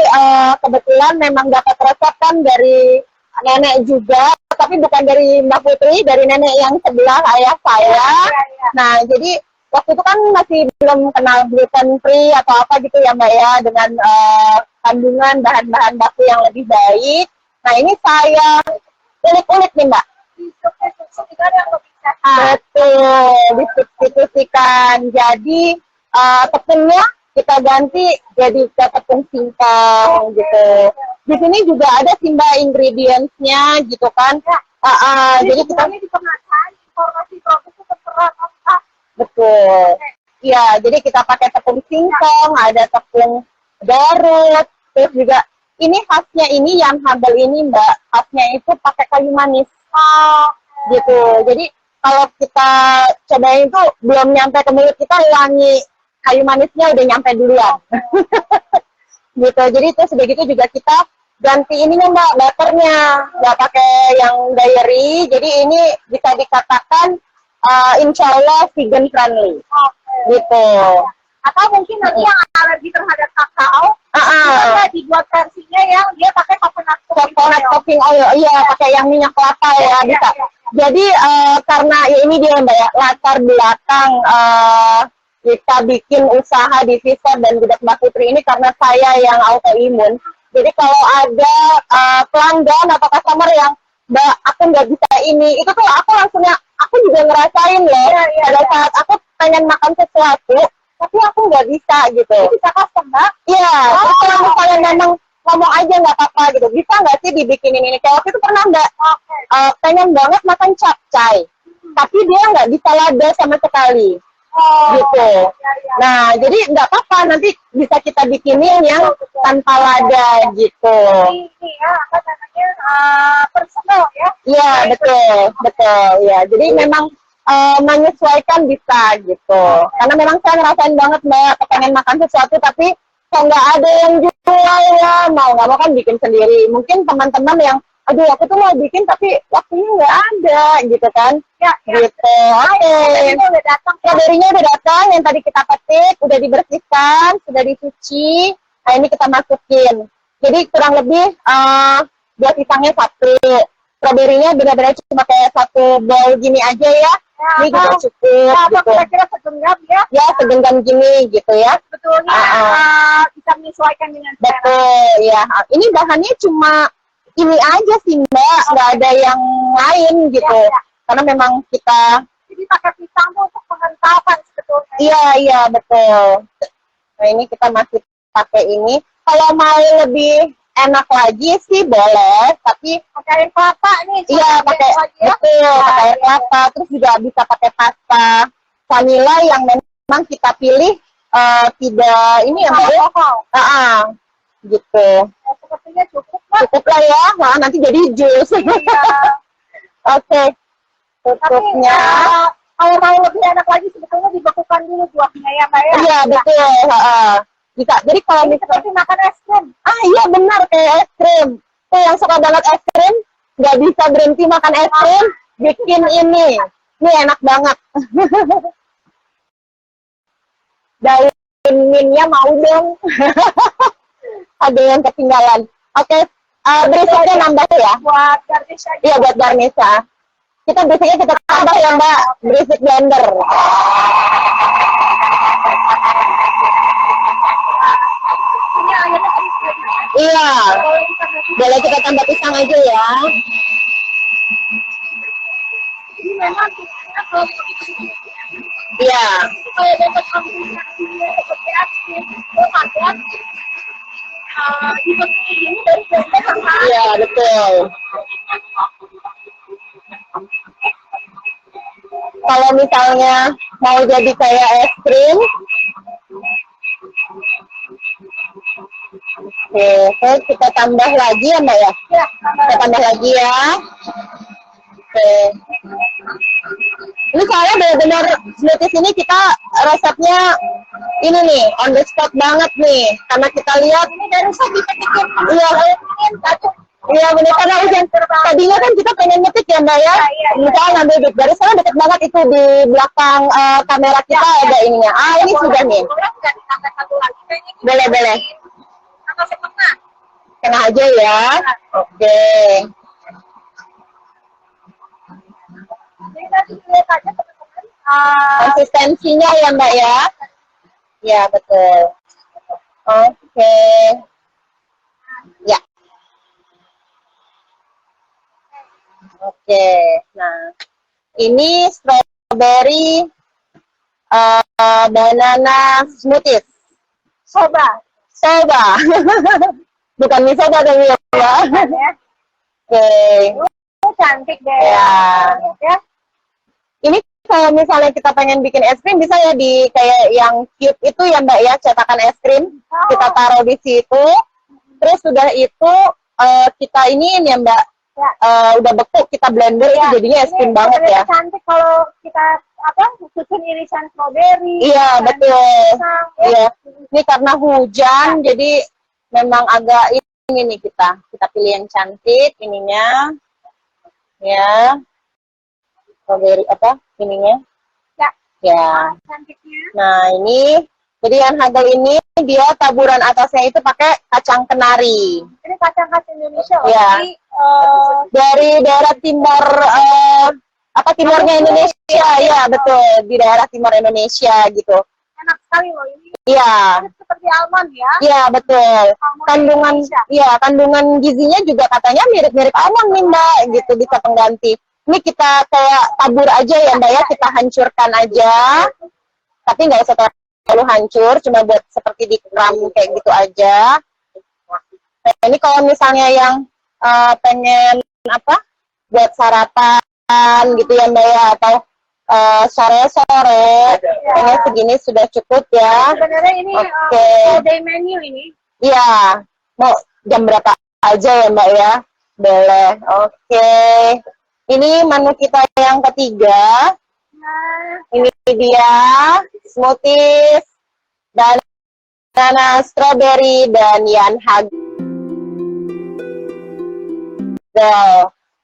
kebetulan memang dapat resep kan dari nenek juga, tapi bukan dari Mbak Putri, dari nenek yang sebelah ayah saya. Nah, jadi waktu itu kan masih belum kenal gluten free atau apa gitu ya Mbak ya, dengan kandungan bahan-bahan baku yang lebih baik. Nah, ini saya ulik-ulik nih Mbak. Betul, disubstitusikan. Jadi tepungnya kita ganti jadi tepung singkong gitu. Di sini juga ada sih Mbak ingredients-nya gitu kan. Jadi kita ini dikenakan informasi produk itu tertera. Betul. Iya, jadi kita pakai tepung singkong, ada tepung Garut, terus juga ini khasnya ini yang Hagel ini Mbak, khasnya itu pakai kayu manis. Gitu. Jadi kalau kita cobain itu belum nyampe ke mulut kita, wangi kayu manisnya udah nyampe duluan. Gitu. Jadi terus begitu juga kita ganti ini nih Mbak, butternya, nggak pakai yang dairy. Jadi ini bisa dikatakan insya Allah vegan friendly, gitu. Atau mungkin nanti yang alergi terhadap kakao, bisa dibuat versinya yang dia pakai coconut coconut cooking oil, iya pakai yang minyak kelapa ya bisa. Jadi karena ya ini dia Mbak ya, latar belakang kita bikin usaha di Visor dan Gudeg Mbak Putri ini karena saya yang autoimun. Jadi kalau ada pelanggan atau customer yang Mbak aku nggak bisa ini, itu tuh aku langsungnya, aku juga ngerasain loh. Pada saat aku pengen makan sesuatu, tapi aku nggak bisa gitu. Bisa custom Mbak? Iya. Terus kalau misalnya memang ngomong aja nggak apa-apa gitu, bisa nggak sih dibikinin ini? Kayak waktu itu pernah Mbak pengen banget makan capcay, tapi dia nggak bisa lada sama sekali. Gitu. Nah, jadi nggak apa-apa, nanti bisa kita bikinin yang tanpa lada gitu. Ini ya, apa namanya, personal ya? Iya, betul, ya. Jadi memang menyesuaikan bisa gitu. Karena memang saya ngerasain banget Mbak, pengen makan sesuatu tapi kok nggak ada yang jual ya, mau nggak mau kan bikin sendiri. Mungkin teman-teman yang aduh aku tuh mau bikin tapi waktunya nggak ada gitu kan, gitu. Strawberry-nya udah datang, yang tadi kita petik udah dibersihkan, sudah dicuci. Nah ini kita masukin, jadi kurang lebih 2 pisangnya 1. Strawberry-nya benar-benar cuma kayak 1 bowl gini aja ya. Ini juga cukup gitu. Kira-kira segenggam ya? Ya segenggam gini gitu ya. Sebetulnya bisa menyesuaikan dengan betul ya. Ini bahannya cuma ini aja sih Mbak, nggak ada yang lain gitu. Karena memang kita jadi pakai pisang tuh untuk pengentalan sebetulnya. Iya betul. Nah ini kita masih pakai ini. Kalau mau lebih enak lagi sih boleh, tapi pakai air kelapa nih. Iya pakai betul, pakai air kelapa. Terus juga bisa pakai pasta vanilla yang memang kita pilih tidak ini ya Mbak. Gitu. Sepertinya cukup lah ya, nah, nanti jadi jus. Oke. Tutupnya. Kalau mau lebih enak lagi sebetulnya dibekukan dulu buahnya ya Mbak ya. Iya betul. Bisa. Jadi kalau seperti makan es krim. Iya benar kayak es krim. Tuh yang suka banget es krim, nggak bisa berhenti makan es krim, bikin ini. Ini enak banget. Daun minnya mau dong. Ada yang ketinggalan. Oke, berikutnya nambah ya. Buat garnish aja. Iya, buat garnish. Kita berikutnya kita tambah ya Mbak, berisik blender. Iya, boleh kita tambah pisang aja ya. Jadi memang kalau iya. Kalau dapat kombinasinya seperti asin, padat, dibekukan ini dari blender sama. Iya betul. Kalau misalnya mau jadi kayak es krim, oke, terus kita tambah lagi ya Mbak ya? Kita tambah lagi ya. Oke. Ini soalnya benar-benar smoothies ini kita resepnya ini nih, on the spot banget nih. Karena kita lihat ini dari saya dipetikin. Iya benar, karena ujian tadinya kan kita pengen ngetik ya Mbak ya. Misalnya ngambil dari sana deket banget itu di belakang kamera kita ada ininya. Ini sudah nih. Boleh. Kena aja ya. Oke. Jadi nanti lihat aja teman-teman. Konsistensinya ya Mbak ya. Ya betul. Oke. Ya. Oke. Nah, ini strawberry banana smoothies. Soba. Bukan mie soba tapi ya Mbak. Oke. Cantik deh. Ya. Ini kalau misalnya kita pengen bikin es krim bisa ya di kayak yang cube itu ya Mbak ya, cetakan es krim. Kita taruh di situ. Terus sudah itu kita iniin ya Mbak. Udah beku kita blender itu jadinya es krim banget ya. Cantik kalau kita susun irisan strawberry. Iya betul. Iya. Ini karena hujan jadi memang agak ini nih kita pilih yang cantik ininya. Ya. Strawberry ininya? Ya. Cantiknya. Nah, ini Jadi Yan Hagel ini dia taburan atasnya itu pakai kacang kenari. Ini kacang khas Indonesia loh. Ya. Jadi, Dari daerah timur timurnya Indonesia, ya betul, di daerah timur Indonesia gitu. enak sekali loh ini. Iya. Seperti almond ya. Iya betul. Kandungan gizinya juga katanya mirip-mirip almond nih Mbak, gitu, bisa pengganti. Ini kita kayak tabur aja ya Mbak ya, kita hancurkan aja. Tapi nggak usah terlalu hancur, cuma buat seperti di kram kayak gitu aja. Nah, ini kalau misalnya yang pengen buat sarapan gitu ya Mbak ya, atau sore-sore, ini segini sudah cukup ya. Sebenarnya ini full day menu ini. Iya, mau jam berapa aja ya Mbak ya? Boleh, oke. Ini menu kita yang ketiga. Ini dia smoothies dan banana strawberry dan Yan Hagel.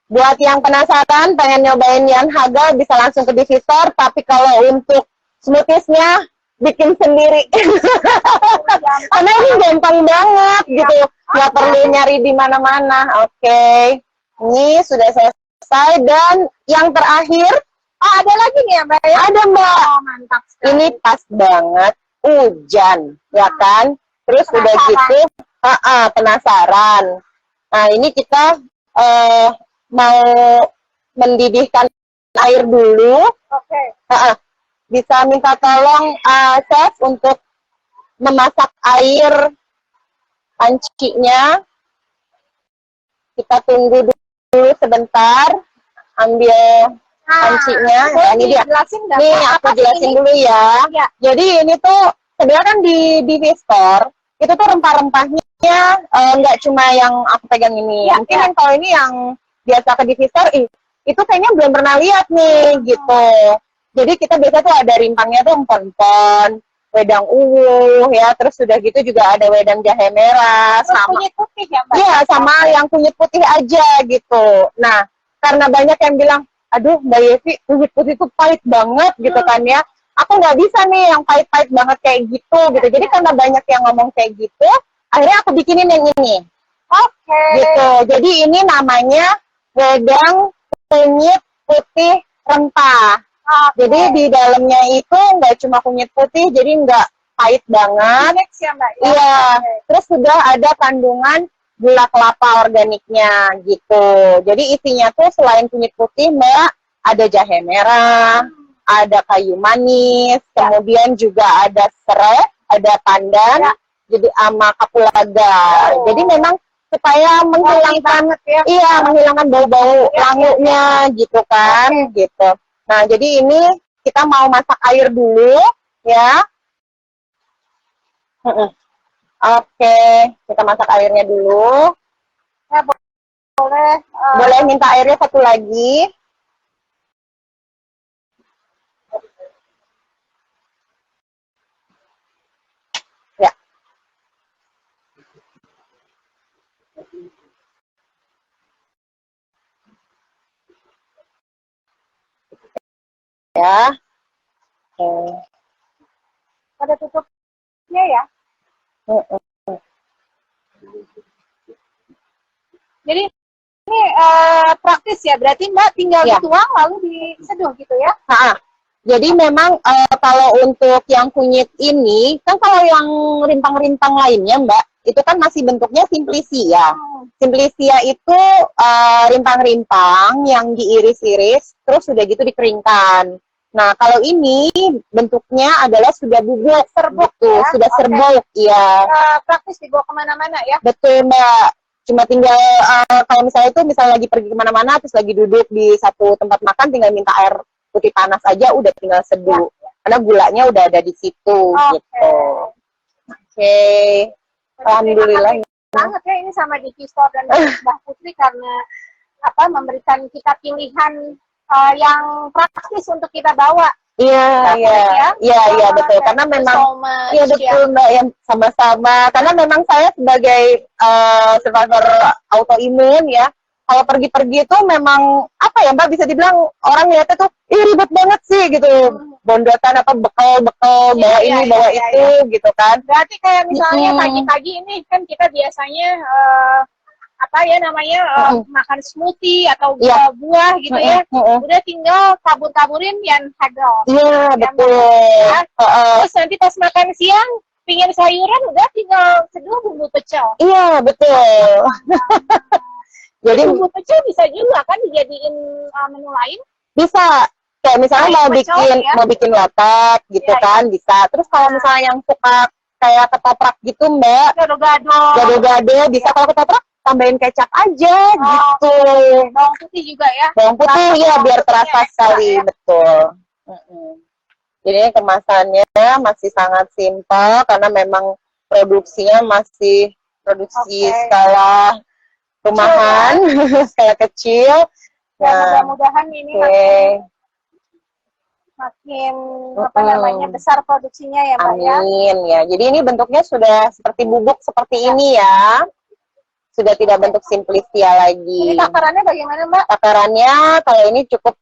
Buat yang penasaran pengen nyobain Yan Hagel bisa langsung ke Divisor, tapi kalau untuk smoothiesnya bikin sendiri. Karena ini gampang banget gitu, nggak perlu nyari di mana-mana. Oke, ini sudah selesai dan yang terakhir ada lagi nih ya Mbak ya? Ada Mbak. Oh, mantap sekali. Ini pas banget hujan, ya kan? Terus udah gitu, penasaran. Nah ini kita mau mendidihkan air dulu. Oke. Bisa minta tolong chef untuk memasak air pancinya. Kita tunggu dulu sebentar, ambil pancinya. Nah, ini dia. Nih aku jelasin dulu ya. Jadi ini tuh sebenarnya kan di Divisor itu tuh rempah-rempahnya nggak cuma yang aku pegang ini. Mungkin yang kalau ini yang biasa ke Divisor, itu kayaknya belum pernah lihat nih gitu. Jadi kita biasa tuh ada rimpangnya tuh empon-empon, wedang uwu ya, terus sudah gitu juga ada wedang jahe merah, terus sama kunyit putih ya Mbak? Iya, sama yang kunyit putih aja gitu. Nah, karena banyak yang bilang, aduh Mbak Yevi, kunyit putih itu pahit banget gitu kan ya. Aku nggak bisa nih yang pahit-pahit banget kayak gitu gitu. Jadi karena banyak yang ngomong kayak gitu, akhirnya aku bikinin yang ini. Oke. Gitu. Jadi ini namanya wedang kunyit putih rempah. Jadi di dalamnya itu nggak cuma kunyit putih, jadi nggak pahit banget. Ya, Mbak, ya? Iya. Terus sudah ada kandungan gula kelapa organiknya gitu. Jadi isinya tuh selain kunyit putih Mbak, ada jahe merah, ada kayu manis, kemudian juga ada serai, ada pandan, jadi sama kapulaga. Jadi memang supaya menghilangkan menghilangkan bau-bau langunya gitu kan, gitu. Nah, jadi ini kita mau masak air dulu ya. Oke, kita masak airnya dulu. Ya, boleh. Boleh minta airnya satu lagi. Ya. Ya. Oke. Ada tutupnya ya? Jadi ini praktis ya, berarti Mbak tinggal dituang lalu diseduh gitu ya? Jadi memang kalau untuk yang kunyit ini, kan kalau yang rimpang-rimpang lainnya Mbak, itu kan masih bentuknya simplisia. Simplisia itu rimpang-rimpang yang diiris-iris, terus sudah gitu dikeringkan. Nah, kalau ini bentuknya adalah sudah bubuk, serbuk tuh, ya? Sudah serbuk, ya. Praktis dibawa kemana-mana ya? Betul, Mbak. Cuma tinggal, kalau misalnya itu, misalnya lagi pergi kemana-mana, terus lagi duduk di satu tempat makan, tinggal minta air putih panas aja, udah tinggal seduh. Ya. Karena gulanya udah ada di situ, gitu. Oke. Alhamdulillah. Banget ya ini sama Divisor dan Mbak Putri karena memberikan kita pilihan yang praktis untuk kita bawa. Iya, betul. Karena memang, iya betul Mbak, yang sama-sama. Karena memang saya sebagai survivor autoimun ya, kalau pergi-pergi itu memang apa ya Mbak, bisa dibilang orang lihatnya tuh ribet banget sih gitu. bondotan apa bekal bawa ini bawa itu gitu kan. Berarti kayak misalnya pagi-pagi ini kan kita biasanya makan smoothie atau buah-buah gitu ya. Udah tinggal tabur-taburin yang hagel. Iya, betul. Terus nanti pas makan siang pingin sayuran udah tinggal seduh bumbu pecel. Iya, betul. Jadi bumbu pecel bisa juga kan dijadiin menu lain? Bisa. Kayak misalnya mau bikin latek gitu kan, bisa. Terus kalau misalnya yang suka kayak ketoprak gitu, Mbak. Gado-gado bisa. Kalau ketoprak tambahin kecap aja gitu. Bawang putih juga ya? Bawang putih ya biar terasa sekali, betul. Jadi kemasannya masih sangat simpel karena memang produksinya masih produksi skala rumahan, skala kecil. Ya, mudah-mudahan ini makin besar produksinya ya, Mbak. Amin ya. Jadi ini bentuknya sudah seperti bubuk seperti ini ya. Sudah tidak bentuk simplistia lagi. Ini takarannya bagaimana, Mbak? Takarannya kalau ini cukup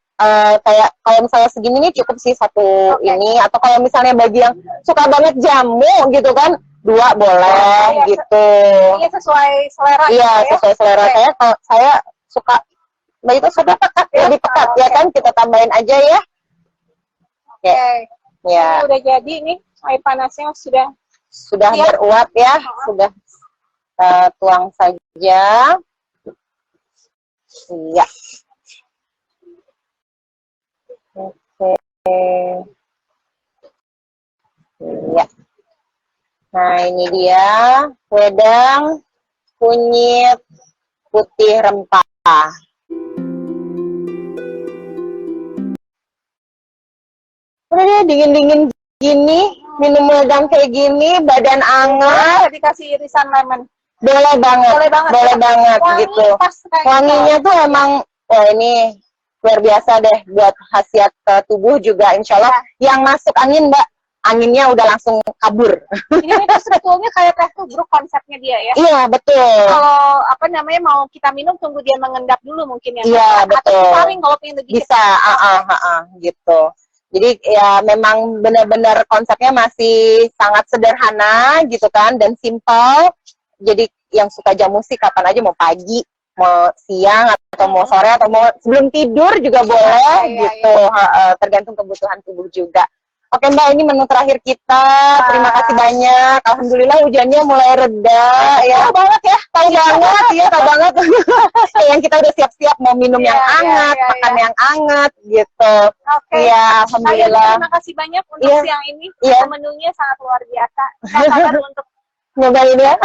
kayak kalau misalnya segini nih cukup sih satu ini, atau kalau misalnya bagi yang suka banget jamu gitu kan 2 boleh gitu. Iya sesuai selera. Iya sesuai selera saya. Kalau saya suka Mbak itu sudah pekat, lebih pekat ya kan, kita tambahin aja ya. Ya. Ini udah jadi nih, air panasnya sudah beruap ya, sudah tuang saja. Iya. Oke. Iya. Nah, ini dia wedang kunyit putih rempah. Udah deh, dingin-dingin gini, minum wedang kayak gini, badan anget. Dikasih irisan lemon. Boleh banget gitu. Wanginya tuh emang, wah ini luar biasa deh buat khasiat tubuh juga, insya Allah. Yang masuk angin, Mbak, anginnya udah langsung kabur. Ini itu sebetulnya kayak teh tubruk konsepnya dia ya? Iya, betul. Kalau mau kita minum, tunggu dia mengendap dulu mungkin ya? Iya, betul. Atau disaring kalau pengen lebih bisa, gitu. Jadi ya memang benar-benar konsepnya masih sangat sederhana gitu kan, dan simpel. Jadi yang suka jamu sih kapan aja, mau pagi, mau siang, atau mau sore, atau mau sebelum tidur juga boleh gitu. Tergantung kebutuhan tubuh juga. Oke Mbak, ini menu terakhir kita. Terima kasih banyak. Alhamdulillah hujannya mulai reda ya. Tahu banget. Yang kita udah siap-siap mau minum yang hangat, makan yang hangat gitu. Ya, alhamdulillah. Terima kasih banyak untuk siang ini. Menunya sangat luar biasa. Saya sabar untuk nyobain ya.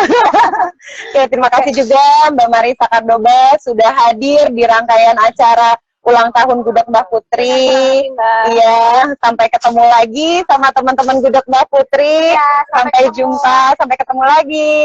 Oke, terima kasih juga Mbak Marisa Kardoba sudah hadir di rangkaian acara ulang tahun Gudeg Mbak Putri. Iya, sampai ketemu lagi sama teman-teman Gudeg Mbak Putri. Sampai jumpa, sampai ketemu lagi.